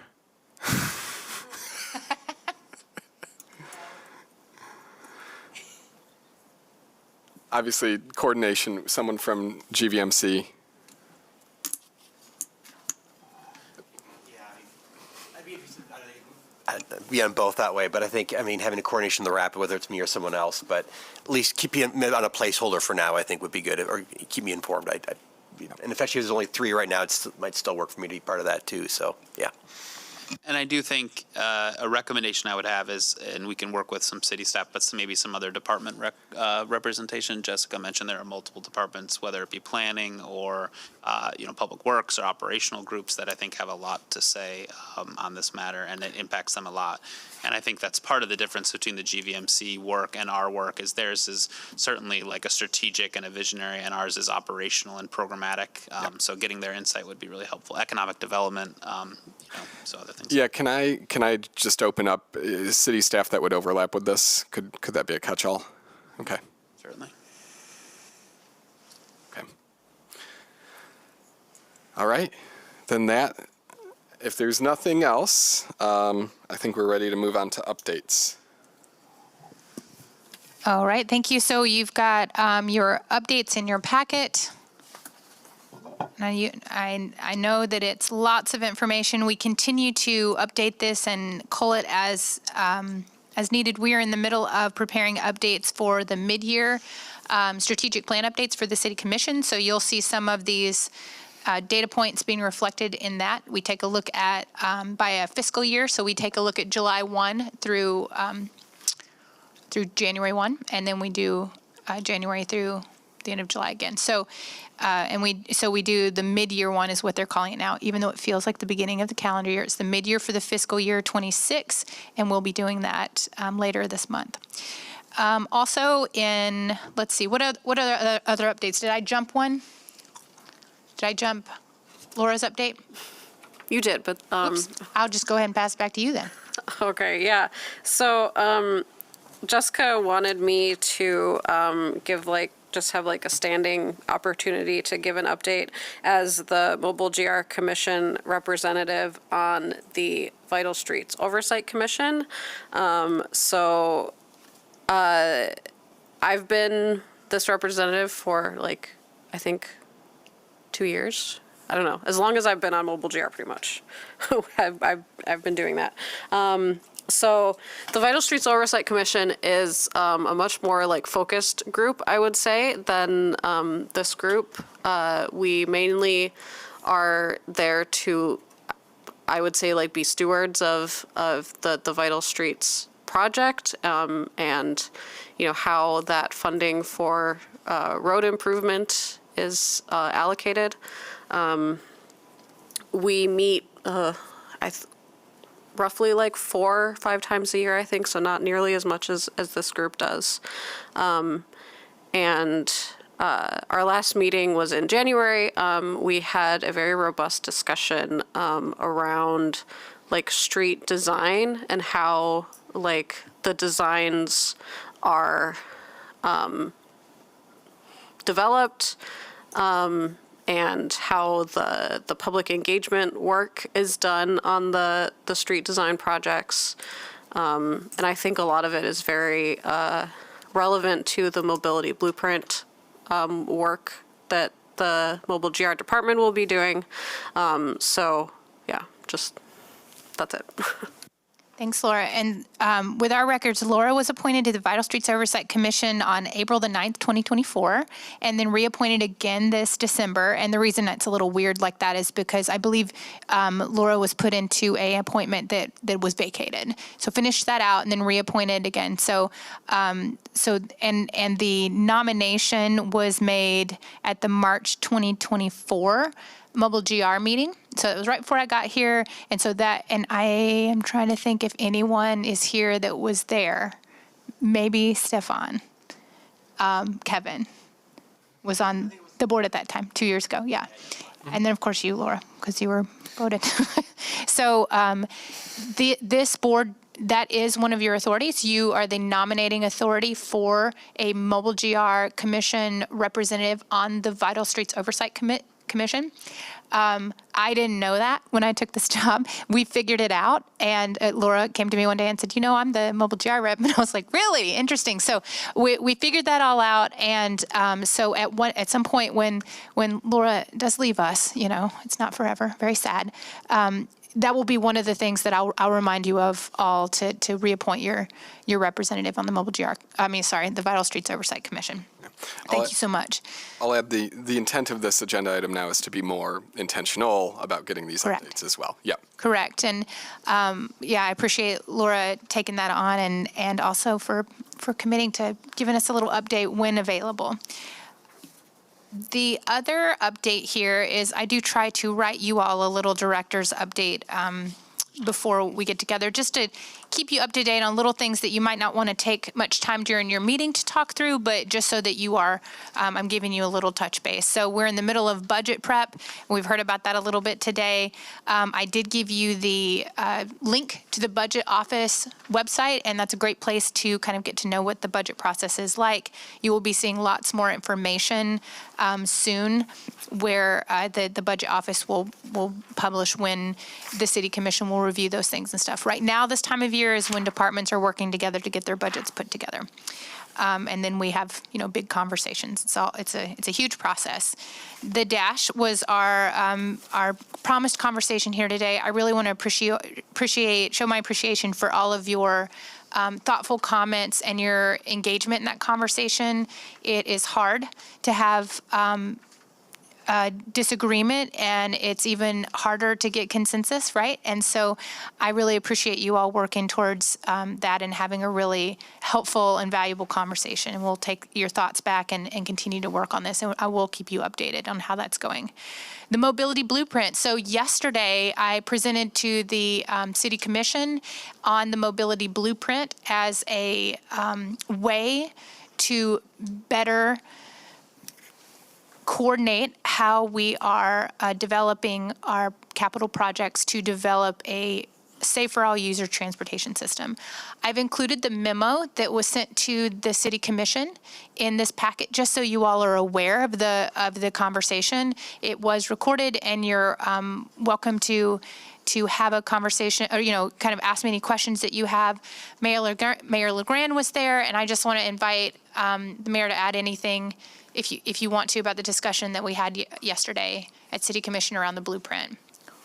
Obviously, coordination, someone from GVMC. I'd be on both that way, but I think, having a coordination of the rapid, whether it's me or someone else, but at least keep you on a placeholder for now, I think would be good, or keep me informed. And if actually there's only 3 right now, it might still work for me to be part of that too, so, yeah. And I do think a recommendation I would have is, and we can work with some city staff, but maybe some other department representation. Jessica mentioned there are multiple departments, whether it be planning or, public works or operational groups that I think have a lot to say on this matter, and it impacts them a lot. And I think that's part of the difference between the GVMC work and our work, is theirs is certainly like a strategic and a visionary, and ours is operational and programmatic. So getting their insight would be really helpful. Economic development, so other things. Yeah, can I just open up city staff that would overlap with this? Could that be a catch-all? Okay. Certainly. Okay. All right. Then if there's nothing else, I think we're ready to move on to updates. All right, thank you. So you've got your updates in your packet. Now I know that it's lots of information. We continue to update this and cull it as needed. We are in the middle of preparing updates for the mid-year strategic plan updates for the City Commission. So you'll see some of these data points being reflected in that. We take a look at by a fiscal year. So we take a look at July 1 through January 1, and then we do January through the end of July again. So, we do the mid-year one is what they're calling it now, even though it feels like the beginning of the calendar year. It's the mid-year for the fiscal year 26, and we'll be doing that later this month. Also let's see, what are other updates? Did I jump one? Did I jump Laura's update? You did, but Oops. I'll just go ahead and pass it back to you then. Okay, yeah. So Jessica wanted me to have a standing opportunity to give an update as the Mobile GR Commission representative on the Vital Streets Oversight Commission. I've been this representative for I think 2 years. I don't know, as long as I've been on Mobile GR, pretty much. I've been doing that. So the Vital Streets Oversight Commission is a much more focused group, I would say, than this group. We mainly are there to, I would say, be stewards of the Vital Streets project, and how that funding for road improvement is allocated. We meet roughly 4 or 5 times a year, I think, so not nearly as much as this group does. our last meeting was in January. We had a very robust discussion around like street design and how like the designs are developed and how the public engagement work is done on the street design projects. And I think a lot of it is very relevant to the mobility blueprint work that the mobile GR department will be doing. So yeah, just that's it. Thanks, Laura. And with our records, Laura was appointed to the Vital Streets Oversight Commission on April the 9th, 2024, and then reappointed again this December. And the reason that's a little weird like that is because I believe Laura was put into a appointment that was vacated. So finished that out and then reappointed again. So and the nomination was made at the March 2024 Mobile GR meeting. So it was right before I got here. And so and I am trying to think if anyone is here that was there. Maybe Stefan. Kevin was on the board at that time, 2 years ago. Yeah. And then, of course, you, Laura, because you were voted. So this board, that is one of your authorities. You are the nominating authority for a Mobile GR Commission representative on the Vital Streets Oversight Commission. I didn't know that when I took this job. We figured it out, and Laura came to me one day and said, I'm the Mobile GR rep, and I was like, really? Interesting. So we figured that all out, and so at some point when Laura does leave us, it's not forever, very sad, that will be one of the things that I'll remind you of all to reappoint your representative on the the Vital Streets Oversight Commission. Thank you so much. I'll add the intent of this agenda item now is to be more intentional about getting these Correct. updates as well. Yep. Correct. And I appreciate Laura taking that on and also for committing to giving us a little update when available. The other update here is I do try to write you all a little director's update before we get together, just to keep you up to date on little things that you might not want to take much time during your meeting to talk through, but just so that you are, I'm giving you a little touch base. So we're in the middle of budget prep. We've heard about that a little bit today. I did give you the link to the budget office website, and that's a great place to kind of get to know what the budget process is like. You will be seeing lots more information soon, where the budget office will publish when the city commission will review those things and stuff. Right now, this time of year is when departments are working together to get their budgets put together. And then we have, you know, big conversations. It's a huge process. The dash was our promised conversation here today. I really want to show my appreciation for all of your thoughtful comments and your engagement in that conversation. It is hard to have disagreement, and it's even harder to get consensus, right? And so I really appreciate you all working towards that and having a really helpful and valuable conversation. And we'll take your thoughts back and continue to work on this, and I will keep you updated on how that's going. The mobility blueprint. So yesterday I presented to the City Commission on the mobility blueprint as a way to better coordinate how we are developing our capital projects to develop a safe for all user transportation system. I've included the memo that was sent to the City Commission in this packet, just so you all are aware of the conversation. It was recorded, and you're welcome to have a conversation, or, you know, kind of ask me any questions that you have. Mayor LeGrand was there, and I just want to invite the mayor to add anything if you want to about the discussion that we had yesterday at City Commission around the blueprint.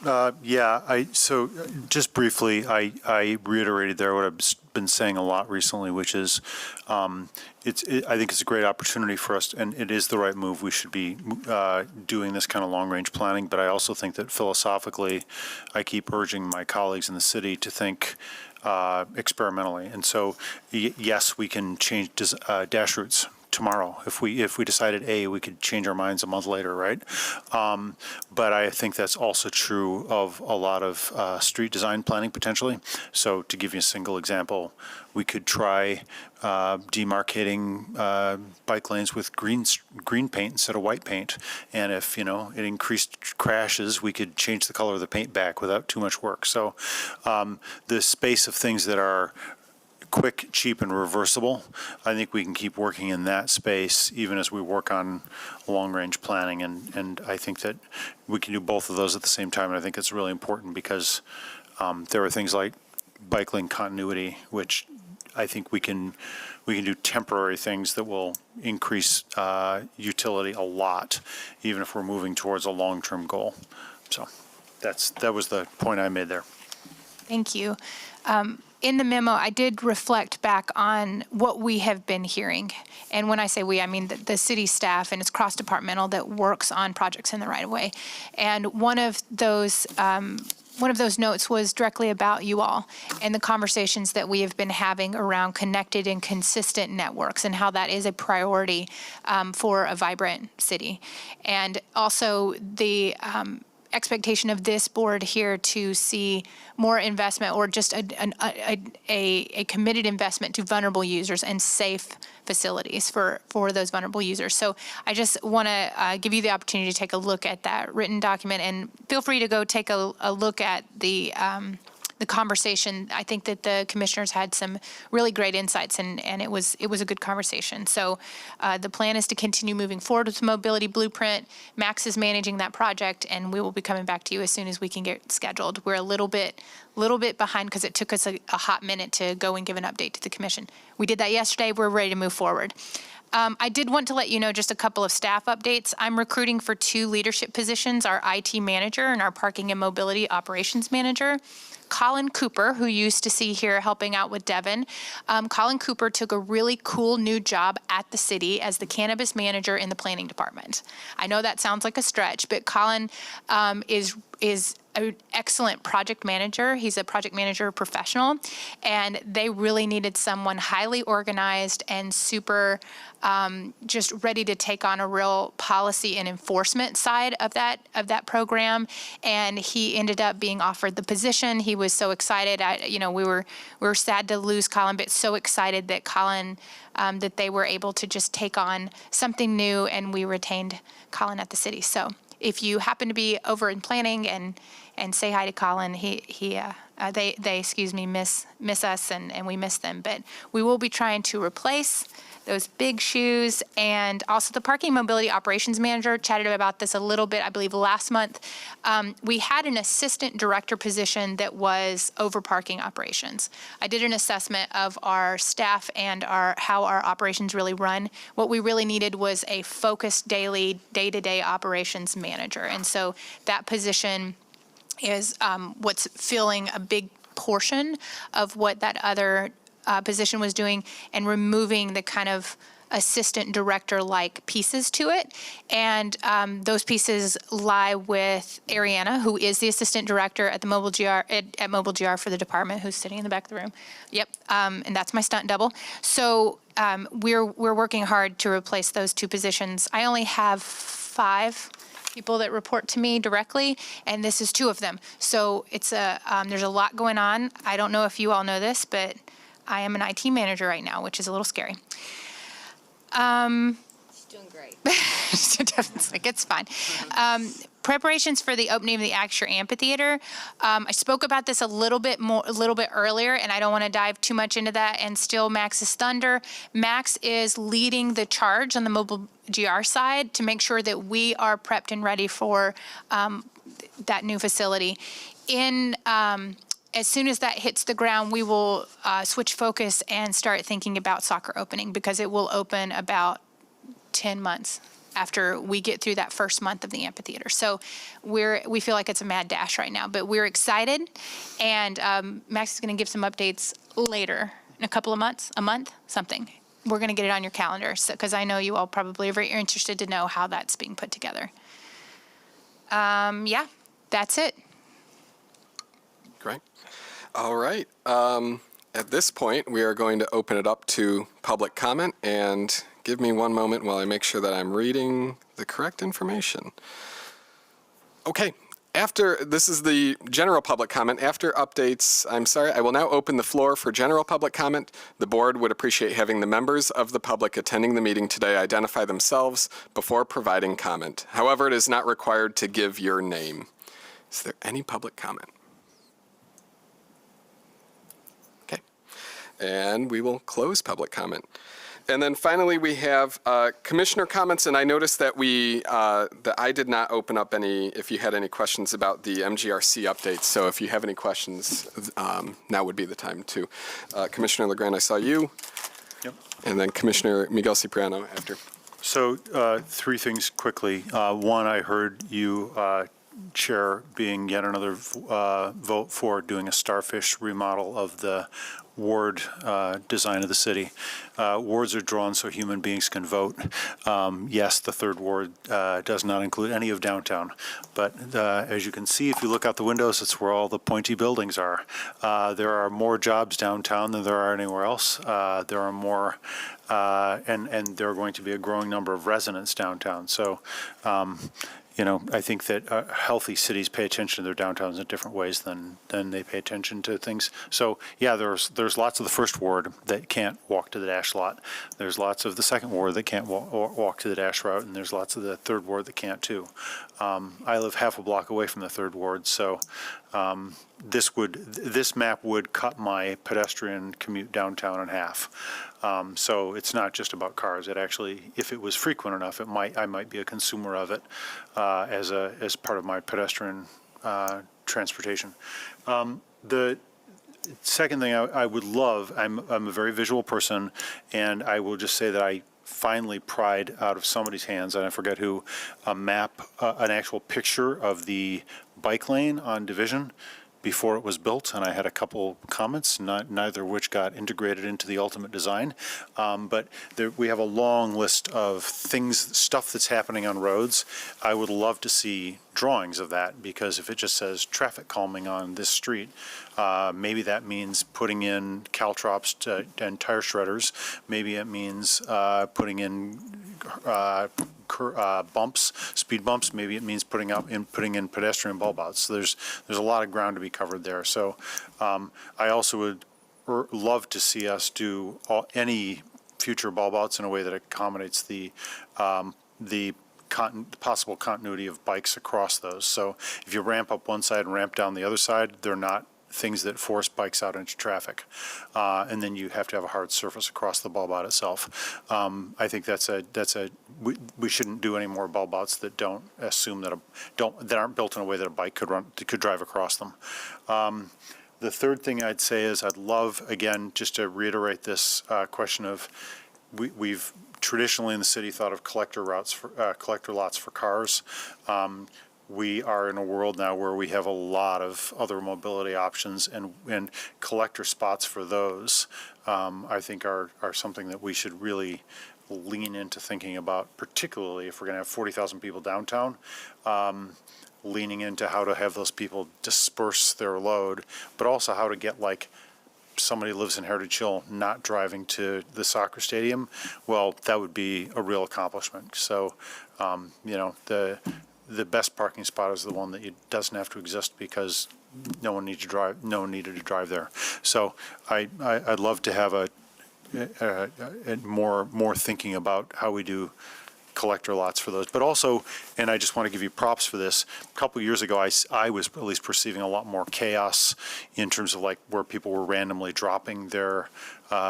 So just briefly, I reiterated there what I've been saying a lot recently, which is I think it's a great opportunity for us, and it is the right move. We should be doing this kind of long-range planning, but I also think that philosophically, I keep urging my colleagues in the city to think experimentally. And so, yes, we can change dash routes tomorrow. If we decided A, we could change our minds a month later, right? But I think that's also true of a lot of street design planning potentially. So to give you a single example, we could try demarcating bike lanes with green paint instead of white paint. And if, it increased crashes, we could change the color of the paint back without too much work. So the space of things that are quick, cheap, and reversible, I think we can keep working in that space even as we work on long-range planning. And I think that we can do both of those at the same time. And I think it's really important because there are things like bike lane continuity, which I think we can do temporary things that will increase utility a lot, even if we're moving towards a long-term goal. So that was the point I made there. Thank you. In the memo, I did reflect back on what we have been hearing. And when I say we, I mean the city staff, and it's cross-departmental that works on projects in the right-of-way. And one of those notes was directly about you all and the conversations that we have been having around connected and consistent networks and how that is a priority for a vibrant city. And also the expectation of this board here to see more investment or just a committed investment to vulnerable users and safe facilities for those vulnerable users. So I just want to give you the opportunity to take a look at that written document, and feel free to go take a look at the conversation. I think that the commissioners had some really great insights, and it was a good conversation. So the plan is to continue moving forward with the mobility blueprint. Max is managing that project, and we will be coming back to you as soon as we can get scheduled. We're a little bit behind because it took us a hot minute to go and give an update to the commission. We did that yesterday. We're ready to move forward. I did want to let you know just a couple of staff updates. I'm recruiting for 2 leadership positions, our IT manager and our parking and mobility operations manager. Colin Cooper, who you used to see here helping out with Devin. Colin Cooper took a really cool new job at the city as the cannabis manager in the planning department. I know that sounds like a stretch, but Colin is an excellent project manager. He's a project manager professional, and they really needed someone highly organized and super just ready to take on a real policy and enforcement side of that program. And he ended up being offered the position. He was so excited. We were sad to lose Colin, but so excited that Colin that they were able to just take on something new, and we retained Colin at the city. So if you happen to be over in planning and say hi to Colin, they miss us, and we miss them. But we will be trying to replace those big shoes. And also the parking mobility operations manager chatted about this a little bit, I believe, last month. We had an assistant director position that was over parking operations. I did an assessment of our staff and how our operations really run. What we really needed was a focused daily, day-to-day operations manager. And so that position is what's filling a big portion of what that other position was doing, and removing the kind of assistant director-like pieces to it. And those pieces lie with Ariana, who is the assistant director at the Mobile GR, at Mobile GR for the department, who's sitting in the back of the room. Yep, and that's my stunt double. So we're working hard to replace those 2 positions. I only have 5 people that report to me directly, and this is 2 of them. So it's there's a lot going on. I don't know if you all know this, but I am an IT manager right now, which is a little scary. She's doing great. Devin's like, it's fine. Preparations for the opening of the Acture Amphitheater. I spoke about this a little bit earlier, and I don't want to dive too much into that and steal Max's thunder. Max is leading the charge on the Mobile GR side to make sure that we are prepped and ready for that new facility. As soon as that hits the ground, we will switch focus and start thinking about soccer opening, because it will open about 10 months after we get through that first month of the amphitheater. So we feel like it's a mad dash right now, but we're excited. And Max is going to give some updates later in a couple of months, a month, something. We're going to get it on your calendar, because I know you all probably are very interested to know how that's being put together. Yeah, that's it. Great. All right. at this point, we are going to open it up to public comment, and give me one moment while I make sure that I'm reading the correct information. Okay. This is the general public comment. After updates, I will now open the floor for general public comment. The board would appreciate having the members of the public attending the meeting today identify themselves before providing comment. However, it is not required to give your name. Is there any public comment? Okay. And we will close public comment. And then finally, we have commissioner comments, and I noticed that that I did not open up any, if you had any questions about the MGRC updates. So if you have any questions, now would be the time to. Commissioner LeGrand, I saw you. Yep. And then Commissioner Miguel Cipriano after. So three things quickly. One, I heard you, Chair, being yet another vote for doing a Starfish remodel of the ward design of the city. Wards are drawn so human beings can vote. Yes, the third ward does not include any of downtown, but as you can see, if you look out the windows, it's where all the pointy buildings are. There are more jobs downtown than there are anywhere else. There are more, and there are going to be a growing number of residents downtown. So, I think that healthy cities pay attention to their downtowns in different ways than they pay attention to things. So, yeah, there's lots of the first ward that can't walk to the dash lot. There's lots of the second ward that can't walk to the dash route, and there's lots of the third ward that can't too. I live half a block away from the third ward, so this map would cut my pedestrian commute downtown in half. So it's not just about cars. It actually, if it was frequent enough, I might be a consumer of it as part of my pedestrian transportation. The second thing I would love, I'm a very visual person, and I will just say that I finally pried out of somebody's hands, and I forget who, a map, an actual picture of the bike lane on Division before it was built, and I had a couple comments, neither of which got integrated into the ultimate design. But we have a long list of stuff that's happening on roads. I would love to see drawings of that, because if it just says traffic calming on this street, maybe that means putting in caltrops and tire shredders. Maybe it means putting in bumps, speed bumps. Maybe it means putting in pedestrian bulb outs. So there's a lot of ground to be covered there. So I also would love to see us do any future bulb outs in a way that accommodates the possible continuity of bikes across those. So if you ramp up one side and ramp down the other side, they're not things that force bikes out into traffic. And then you have to have a hard surface across the bulb out itself. I think we shouldn't do any more bulb outs that don't assume that aren't built in a way that a bike could drive across them. The third thing I'd say is I'd love, again, just to reiterate this question of, we've traditionally in the city thought of collector lots for cars. We are in a world now where we have a lot of other mobility options, and collector spots for those, I think are something that we should really lean into thinking about, particularly if we're going to have 40,000 people downtown, leaning into how to have those people disperse their load, but also how to get, like, somebody who lives in Heritage Hill not driving to the soccer stadium. Well, that would be a real accomplishment. So, the best parking spot is the one that doesn't have to exist because no one needed to drive there. So I'd love to have a more thinking about how we do collector lots for those. But also, and I just want to give you props for this, a couple of years ago I was at least perceiving a lot more chaos in terms of like where people were randomly dropping their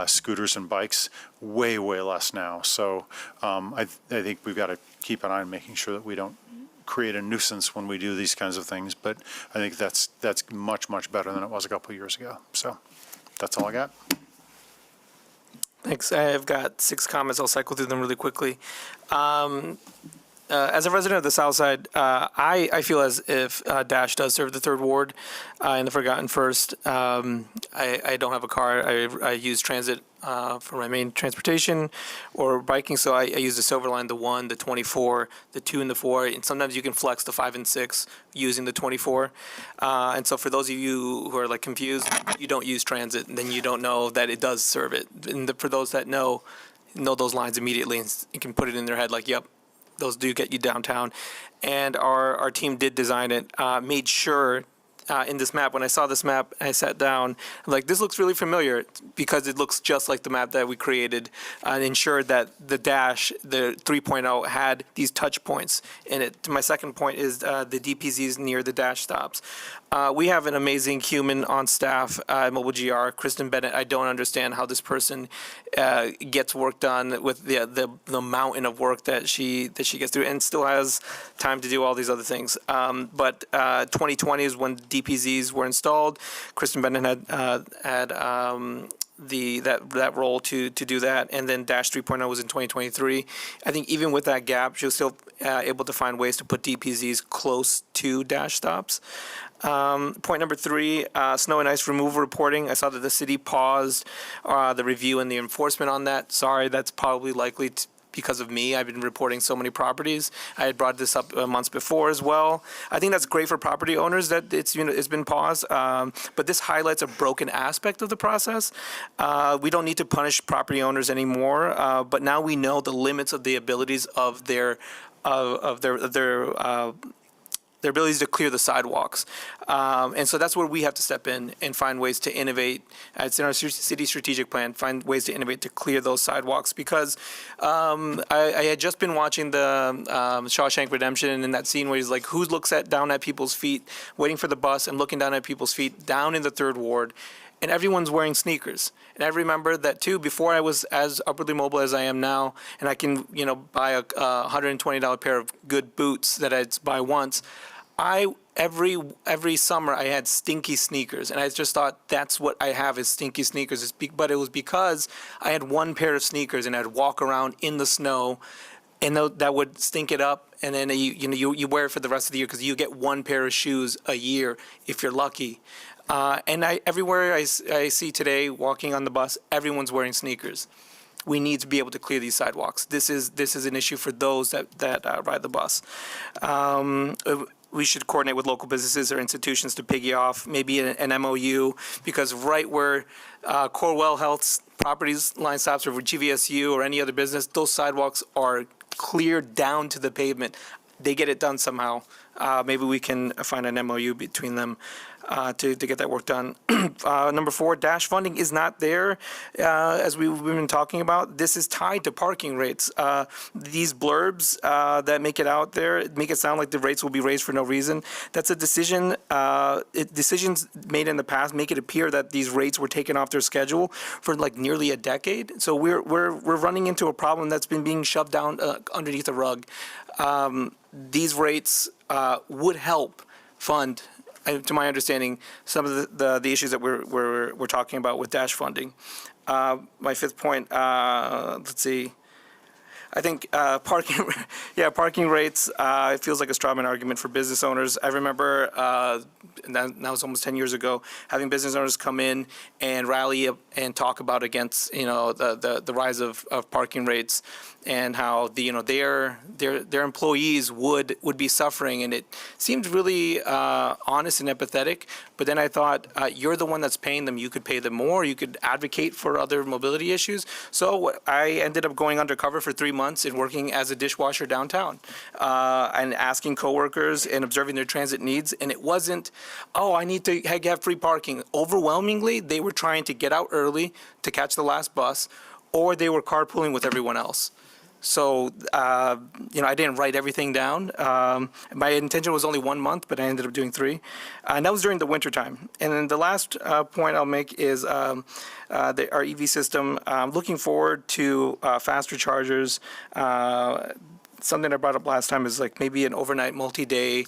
scooters and bikes. Way less now. So I think we've got to keep an eye on making sure that we don't create a nuisance when we do these kinds of things, but I think that's much better than it was a couple of years ago. So that's all I got. Thanks. I've got 6 comments. I'll cycle through them really quickly. As a resident of the South Side, I feel as if Dash does serve the Third Ward in the Forgotten First. I don't have a car. I use transit for my main transportation or biking, so I use the Silver Line, the 1, the 24, the 2, and the 4, and sometimes you can flex the 5 and 6 using the 24. And so for those of you who are like confused, you don't use transit, and then you don't know that it does serve it. And for those that know those lines immediately, and you can put it in their head like, yep, those do get you downtown. And our team did design it, made sure in this map, when I saw this map, I sat down, I'm like, this looks really familiar because it looks just like the map that we created and ensured that the Dash, the 3.0, had these touch points in it. My second point is the DPZs near the Dash stops. We have an amazing human on staff at Mobile GR, Kristen Bennett. I don't understand how this person gets work done with the mountain of work that she gets through, and still has time to do all these other things. But 2020 is when DPZs were installed. Kristen Bennett had that role to do that, and then Dash 3.0 was in 2023. I think even with that gap, she was still able to find ways to put DPZs close to Dash stops. Point number 3, snow and ice removal reporting. I saw that the city paused the review and the enforcement on that. Sorry, that's probably likely because of me. I've been reporting so many properties. I had brought this up months before as well. I think that's great for property owners that it's been paused, but this highlights a broken aspect of the process. We don't need to punish property owners anymore, but now we know the limits of the abilities of their abilities to clear the sidewalks. And so that's where we have to step in and find ways to innovate. It's in our city strategic plan, find ways to innovate to clear those sidewalks, because I had just been watching the Shawshank Redemption, and that scene where he's like, who looks down at people's feet, waiting for the bus and looking down at people's feet down in the Third Ward, and everyone's wearing sneakers. And I remember that too, before I was as upwardly mobile as I am now, and I can, buy a $120 pair of good boots that I'd buy once. Every summer I had stinky sneakers, and I just thought that's what I have is stinky sneakers. But it was because I had one pair of sneakers, and I'd walk around in the snow, and that would stink it up. And then you wear it for the rest of the year because you get one pair of shoes a year if you're lucky. And everywhere I see today, walking on the bus, everyone's wearing sneakers. We need to be able to clear these sidewalks. This is an issue for those that ride the bus. We should coordinate with local businesses or institutions to piggy off, maybe an MOU, because right where Corewell Health's properties line stops, or GVSU or any other business, those sidewalks are cleared down to the pavement. They get it done somehow. Maybe we can find an MOU between them to get that work done. Number 4, Dash funding is not there, as we've been talking about. This is tied to parking rates. These blurbs that make it out there make it sound like the rates will be raised for no reason. That's a decision. Decisions made in the past make it appear that these rates were taken off their schedule for like nearly a decade. So we're running into a problem that's been being shoved down underneath the rug. These rates would help fund, to my understanding, some of the issues that we're talking about with Dash funding. My 5th point, let's see. I think parking rates, it feels like a straw man argument for business owners. I remember, and that was almost 10 years ago, having business owners come in and rally and talk about against, the rise of parking rates, and how their employees would be suffering, and it seemed really honest and empathetic. But then I thought, you're the one that's paying them. You could pay them more. You could advocate for other mobility issues. So I ended up going undercover for 3 months and working as a dishwasher downtown, and asking coworkers and observing their transit needs. And it wasn't, I need to have free parking. Overwhelmingly, they were trying to get out early to catch the last bus, or they were carpooling with everyone else. So, I didn't write everything down. My intention was only 1 month, but I ended up doing 3. And that was during the winter time. And then the last point I'll make is our EV system. I'm looking forward to faster chargers. Something I brought up last time is like maybe an overnight multi-day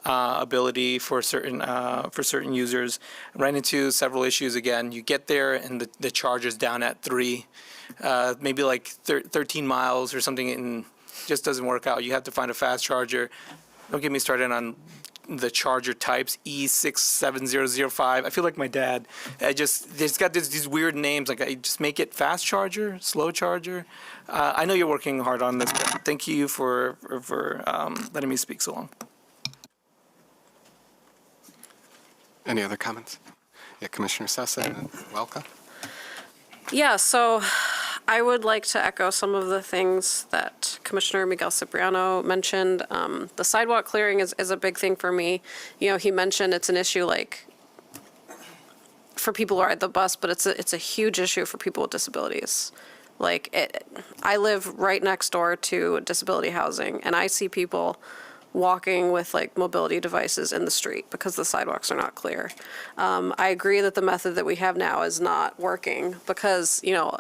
ability for certain users. Ran into several issues again. You get there and the charger's down at 3. Maybe like 13 miles or something just doesn't work out. You have to find a fast charger. Don't get me started on the charger types, E67005. I feel like my dad. It's got these weird names. Like, I just make it fast charger, slow charger. I know you're working hard on this, but thank you for letting me speak so long. Any other comments? Yeah, Commissioner Sessa, welcome. Yeah, so I would like to echo some of the things that Commissioner Miguel Cipriano mentioned. The sidewalk clearing is a big thing for me. You know, he mentioned it's an issue like for people who ride the bus, but it's a huge issue for people with disabilities. Like, I live right next door to disability housing, and I see people walking with like mobility devices in the street because the sidewalks are not clear. I agree that the method that we have now is not working because, you know,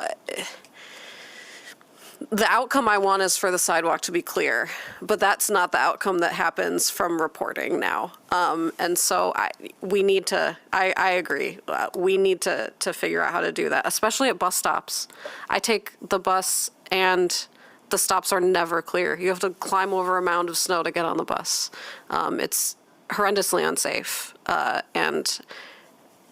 the outcome I want is for the sidewalk to be clear, but that's not the outcome that happens from reporting now. And so I agree. We need to figure out how to do that, especially at bus stops. I take the bus and the stops are never clear. You have to climb over a mound of snow to get on the bus. It's horrendously unsafe. And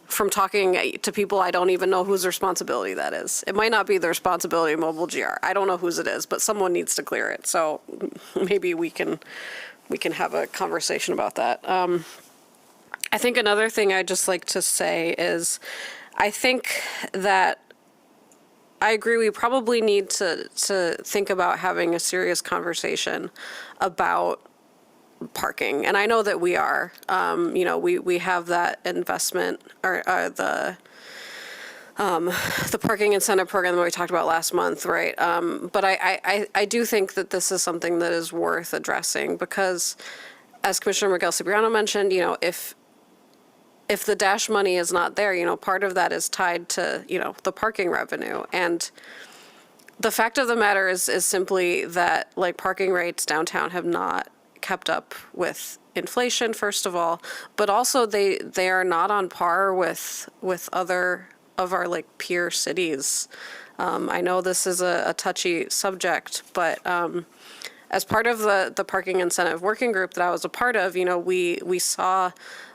from talking to people, I don't even know whose responsibility that is. It might not be the responsibility of Mobile GR. I don't know whose it is, but someone needs to clear it. So maybe we can have a conversation about that. I think another thing I'd just like to say is I think that I agree we probably need to think about having a serious conversation about parking. And I know that we are. You know, we have that investment or the parking incentive program that we talked about last month, right? But I do think that this is something that is worth addressing because, as Commissioner Miguel Cipriano mentioned, you know, if the dash money is not there, you know, part of that is tied to, you know, the parking revenue. And the fact of the matter is simply that, like, parking rates downtown have not kept up with inflation, first of all, but also they are not on par with other of our, like, peer cities. I know this is a touchy subject, but as part of the parking incentive working group that I was a part of, you know, we saw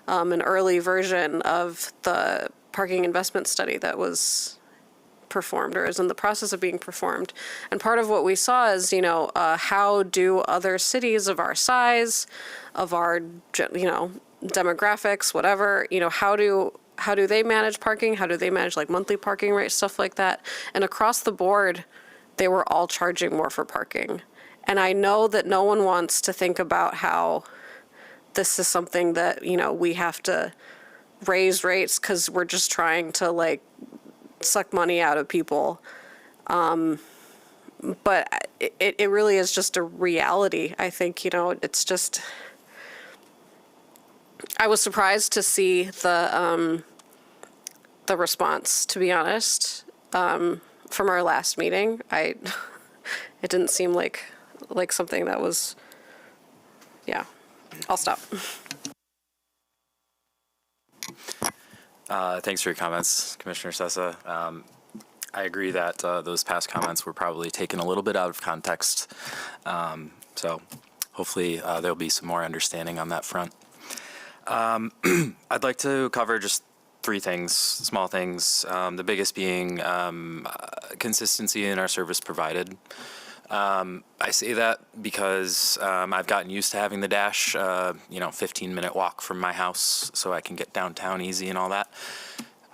an early version of the parking investment study that was performed or is in the process of being performed. And part of what we saw is, you know, how do other cities of our size, of our, you know, demographics, whatever, you know, how do they manage parking? How do they manage like monthly parking rates, stuff like that? And across the board, they were all charging more for parking. And I know that no one wants to think about how this is something that, you know, we have to raise rates because we're just trying to like suck money out of people. But it really is just a reality. I think, you know, it's just, I was surprised to see the response, to be honest, from our last meeting. It didn't seem like something that was, yeah. I'll stop. Thanks for your comments, Commissioner Sessa. I agree that those past comments were probably taken a little bit out of context. So hopefully there'll be some more understanding on that front. I'd like to cover just three things, small things. The biggest being consistency in our service provided. I say that because I've gotten used to having the dash, 15-minute walk from my house so I can get downtown easy and all that.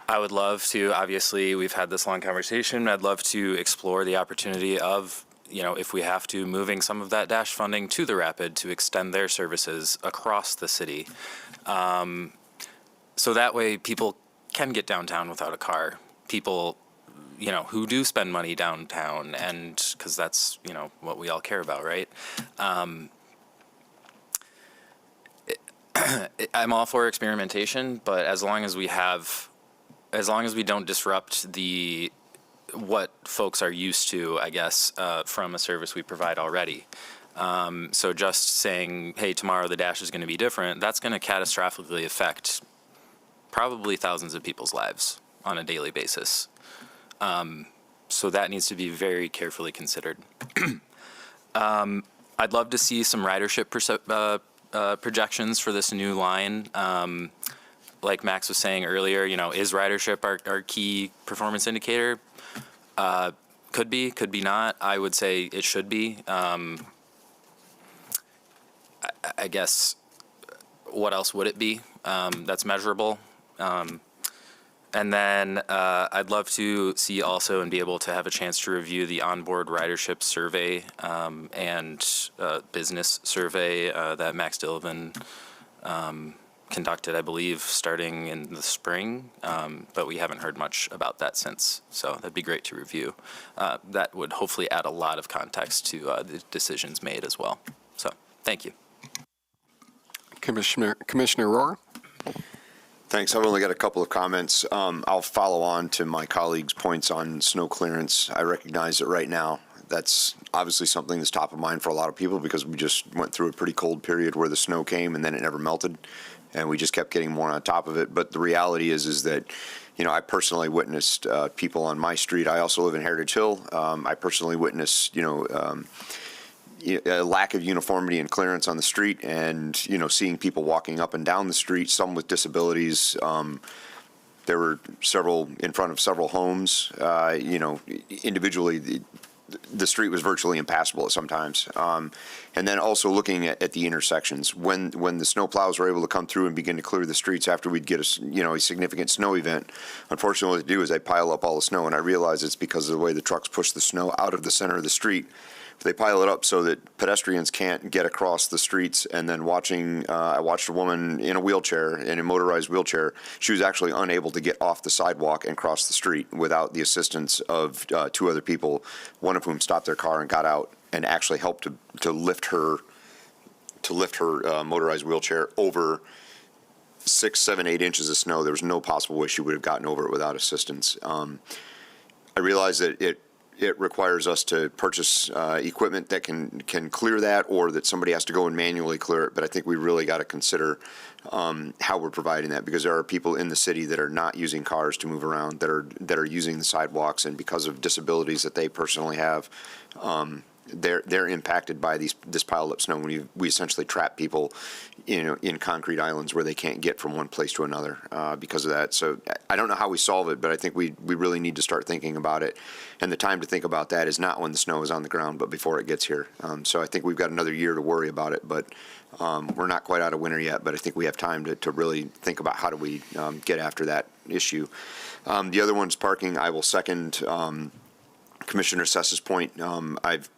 I would love to, obviously, we've had this long conversation, I'd love to explore the opportunity of, you know, if we have to, moving some of that dash funding to the Rapid to extend their services across the city. So that way people can get downtown without a car. People, you know, who do spend money downtown, and because that's, you know, what we all care about, right? I'm all for experimentation, but as long as we don't disrupt what folks are used to, I guess, from a service we provide already. So just saying, hey, tomorrow the dash is going to be different, that's going to catastrophically affect probably thousands of people's lives on a daily basis. So that needs to be very carefully considered. I'd love to see some ridership projections for this new line. Like Max was saying earlier, is ridership our key performance indicator? Could be not. I would say it should be. I guess, what else would it be that's measurable? And then I'd love to see also and be able to have a chance to review the onboard ridership survey and business survey that Max Dillvan conducted, I believe, starting in the spring, but we haven't heard much about that since. So that'd be great to review. That would hopefully add a lot of context to the decisions made as well. So thank you. Commissioner Rohr? Thanks. I've only got a couple of comments. I'll follow on to my colleagues' points on snow clearance. I recognize that right now that's obviously something that's top of mind for a lot of people because we just went through a pretty cold period where the snow came and then it never melted, and we just kept getting more on top of it. But the reality is that, I personally witnessed people on my street. I also live in Heritage Hill. I personally witnessed, a lack of uniformity and clearance on the street, and seeing people walking up and down the street, some with disabilities. There were several in front of several homes. Individually, the street was virtually impassable at sometimes. And then also looking at the intersections when the snow plows were able to come through and begin to clear the streets after we'd get a significant snow event. Unfortunately, what they do is they pile up all the snow, and I realize it's because of the way the trucks push the snow out of the center of the street. They pile it up so that pedestrians can't get across the streets. And then I watched a woman in a motorized wheelchair. She was actually unable to get off the sidewalk and cross the street without the assistance of two other people, one of whom stopped their car and got out and actually helped to lift her motorized wheelchair over 6, 7, 8 inches of snow. There was no possible way she would have gotten over it without assistance. I realize that it requires us to purchase equipment that can clear that, or that somebody has to go and manually clear it. But I think we really got to consider how we're providing that, because there are people in the city that are not using cars to move around, that are using the sidewalks, and because of disabilities that they personally have, they're impacted by this piled up snow. When we essentially trap people in concrete islands where they can't get from one place to another because of that. So I don't know how we solve it, but I think we really need to start thinking about it. And the time to think about that is not when the snow is on the ground, but before it gets here. So I think we've got another year to worry about it, but we're not quite out of winter yet, but I think we have time to really think about how do we get after that issue. The other one's parking. I will second Commissioner Sess's point. I've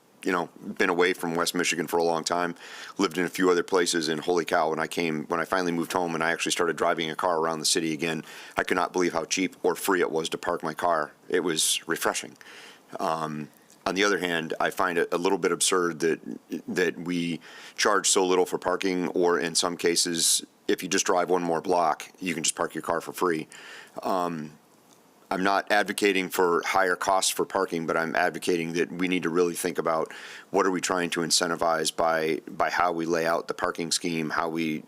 been away from West Michigan for a long time, lived in a few other places, and holy cow, when I finally moved home and I actually started driving a car around the city again, I could not believe how cheap or free it was to park my car. It was refreshing. On the other hand, I find it a little bit absurd that we charge so little for parking, or in some cases, if you just drive one more block, you can just park your car for free. I'm not advocating for higher costs for parking, but I'm advocating that we need to really think about what are we trying to incentivize by how we lay out the parking scheme, how we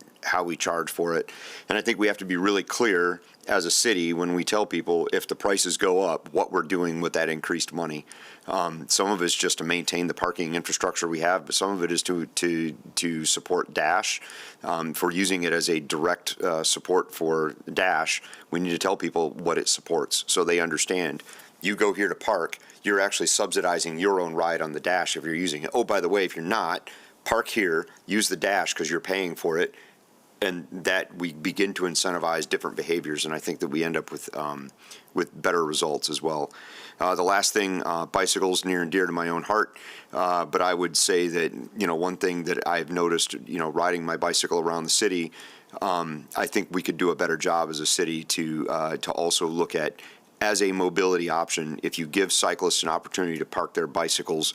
charge for it. And I think we have to be really clear as a city when we tell people if the prices go up, what we're doing with that increased money. Some of it's just to maintain the parking infrastructure we have, but some of it is to support Dash. If we're using it as a direct support for Dash, we need to tell people what it supports so they understand. You go here to park, you're actually subsidizing your own ride on the Dash if you're using it. Oh, by the way, if you're not, park here, use the Dash because you're paying for it. And that we begin to incentivize different behaviors, and I think that we end up with better results as well. The last thing, bicycles near and dear to my own heart, but I would say that one thing that I've noticed, riding my bicycle around the city, I think we could do a better job as a city to also look at as a mobility option. If you give cyclists an opportunity to park their bicycles.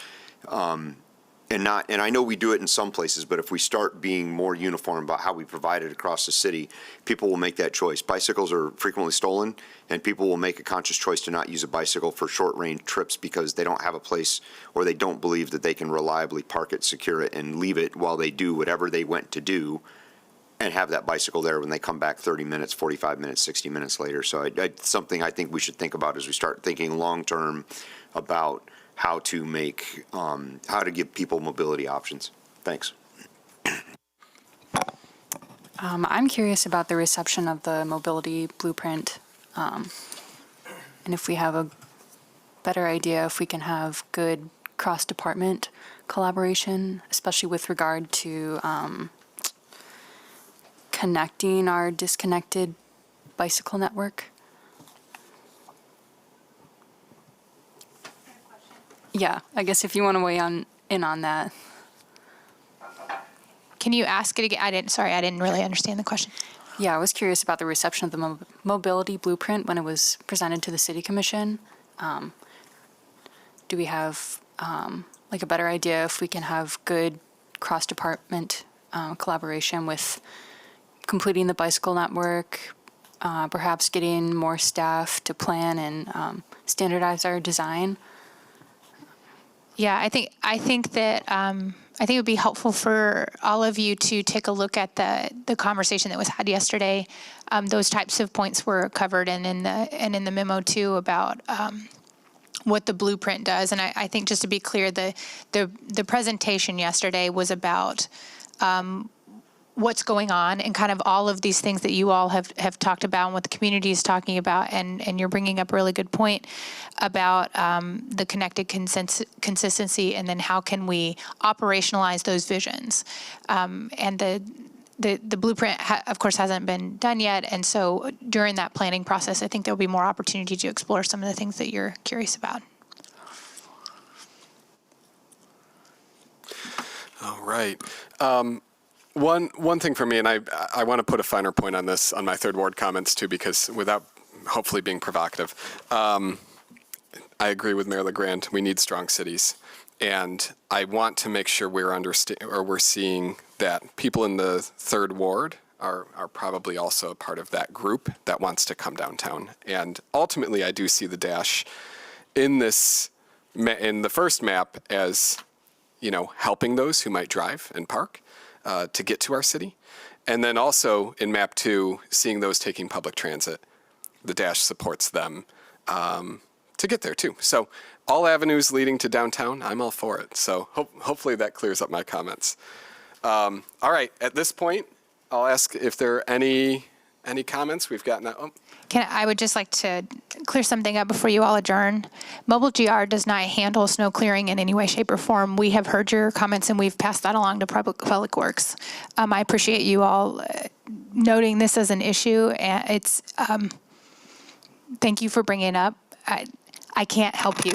And I know we do it in some places, but if we start being more uniform about how we provide it across the city, people will make that choice. Bicycles are frequently stolen, and people will make a conscious choice to not use a bicycle for short-range trips because they don't have a place, or they don't believe that they can reliably park it, secure it, and leave it while they do whatever they went to do, and have that bicycle there when they come back 30 minutes, 45 minutes, 60 minutes later. So it's something I think we should think about as we start thinking long-term about how to make, how to give people mobility options. Thanks. I'm curious about the reception of the mobility blueprint, and if we have a better idea if we can have good cross-department collaboration, especially with regard to connecting our disconnected bicycle network. Yeah, I guess if you want to weigh in on that. Can you ask it again? I didn't really understand the question. Yeah, I was curious about the reception of the mobility blueprint when it was presented to the city commission. Do we have like a better idea if we can have good cross-department collaboration with completing the bicycle network, perhaps getting more staff to plan and standardize our design? Yeah, I think that I think it would be helpful for all of you to take a look at the conversation that was had yesterday. Those types of points were covered, and in the memo too about what the blueprint does. And I think just to be clear, the presentation yesterday was about what's going on and kind of all of these things that you all have talked about and what the community is talking about. And you're bringing up a really good point about the connected consistency, and then how can we operationalize those visions. And the blueprint, of course, hasn't been done yet. And so during that planning process, I think there'll be more opportunity to explore some of the things that you're curious about. All right. One thing for me, and I want to put a finer point on this on my third ward comments too, because without hopefully being provocative, I agree with Mayor LeGrand. We need strong cities, and I want to make sure we're seeing that people in the third ward are probably also a part of that group that wants to come downtown. And ultimately, I do see the dash in the first map as, helping those who might drive and park to get to our city. And then also in map 2, seeing those taking public transit, the dash supports them to get there too. So all avenues leading to downtown, I'm all for it. So hopefully that clears up my comments. All right, at this point, I'll ask if there are any comments. We've gotten that. I would just like to clear something up before you all adjourn. Mobile GR does not handle snow clearing in any way, shape, or form. We have heard your comments, and we've passed that along to Public Works. I appreciate you all noting this as an issue, and it's, thank you for bringing it up. I can't help you.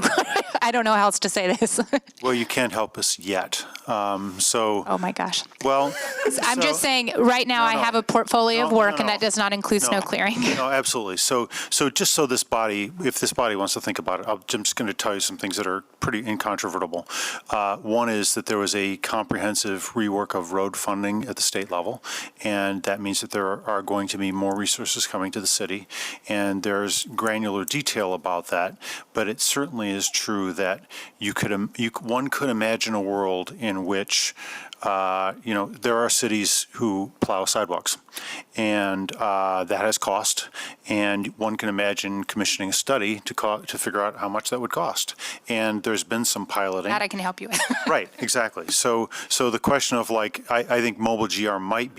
I don't know how else to say this. Well, you can't help us yet. Oh my gosh. Well, I'm just saying, right now I have a portfolio of work, and that does not include snow clearing. No, absolutely. So just so this body, if this body wants to think about it, I'm just going to tell you some things that are pretty incontrovertible. One is that there was a comprehensive rework of road funding at the state level, and that means that there are going to be more resources coming to the city, and there's granular detail about that. But it certainly is true that one could imagine a world in which there are cities who plow sidewalks, and that has cost. And one can imagine commissioning a study to figure out how much that would cost. And there's been some piloting. That I can help you with. Right, exactly. So the question of I think Mobile GR might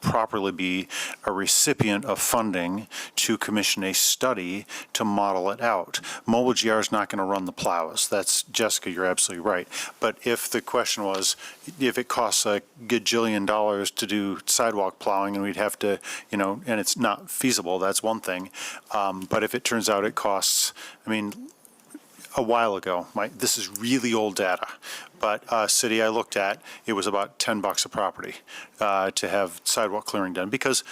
properly be a recipient of funding to commission a study to model it out. Mobile GR is not going to run the plows. That's, Jessica, you're absolutely right. But if the question was, if it costs a gajillion dollars to do sidewalk plowing and we'd have to, and it's not feasible, that's one thing. But if it turns out it costs, a while ago, this is really old data, but a city I looked at, it was about $10 a property to have sidewalk clearing done, because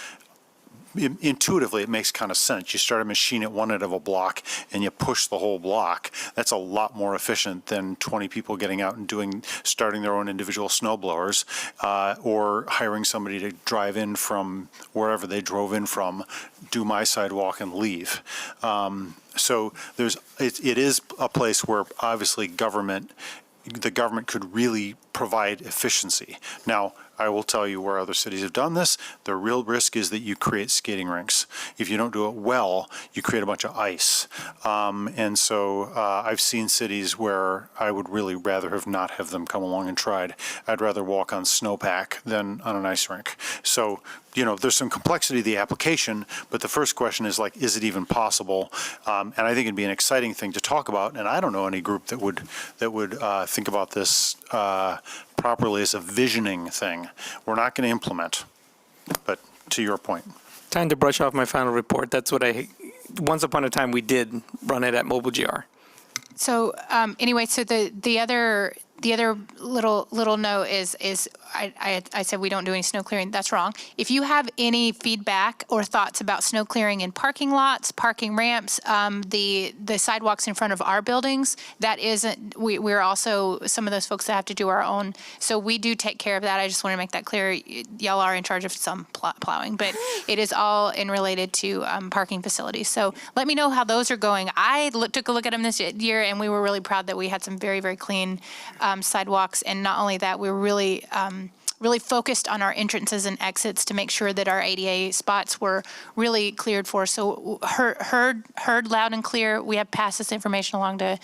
intuitively it makes kind of sense. You start a machine at one end of a block and you push the whole block. That's a lot more efficient than 20 people getting out and starting their own individual snow blowers, or hiring somebody to drive in from wherever they drove in from, do my sidewalk and leave. So it is a place where obviously the government could really provide efficiency. Now, I will tell you where other cities have done this, the real risk is that you create skating rinks. If you don't do it well, you create a bunch of ice. And so I've seen cities where I would really rather not have them come along and tried. I'd rather walk on snowpack than on an ice rink. So, there's some complexity to the application, but the first question is like, is it even possible? And I think it'd be an exciting thing to talk about. And I don't know any group that would think about this properly as a visioning thing. We're not going to implement, but to your point. Time to brush off my final report. That's what once upon a time we did run it at Mobile GR. So anyway, so the other little note is I said we don't do any snow clearing. That's wrong. If you have any feedback or thoughts about snow clearing in parking lots, parking ramps, the sidewalks in front of our buildings, that isn't. We're also some of those folks that have to do our own. So we do take care of that. I just want to make that clear. Y'all are in charge of some plowing, but it is all related to parking facilities. So let me know how those are going. I took a look at them this year, and we were really proud that we had some very, very clean sidewalks. And not only that, we were really focused on our entrances and exits to make sure that our ADA spots were really cleared for. So heard loud and clear. We have passed this information along to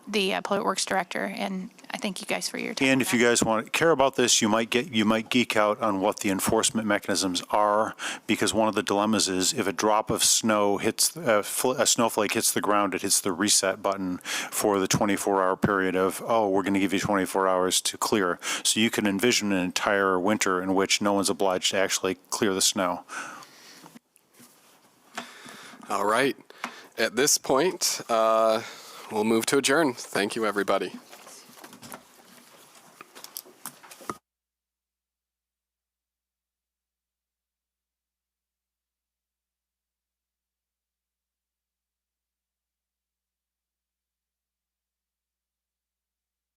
the Public Works Director, and I thank you guys for your time. And if you guys care about this, you might geek out on what the enforcement mechanisms are, because one of the dilemmas is if a drop of snow hits a snowflake hits the ground, it hits the reset button for the 24-hour period of, we're going to give you 24 hours to clear. So you can envision an entire winter in which no one's obliged to actually clear the snow. All right. At this point, we'll move to adjourn. Thank you, everybody.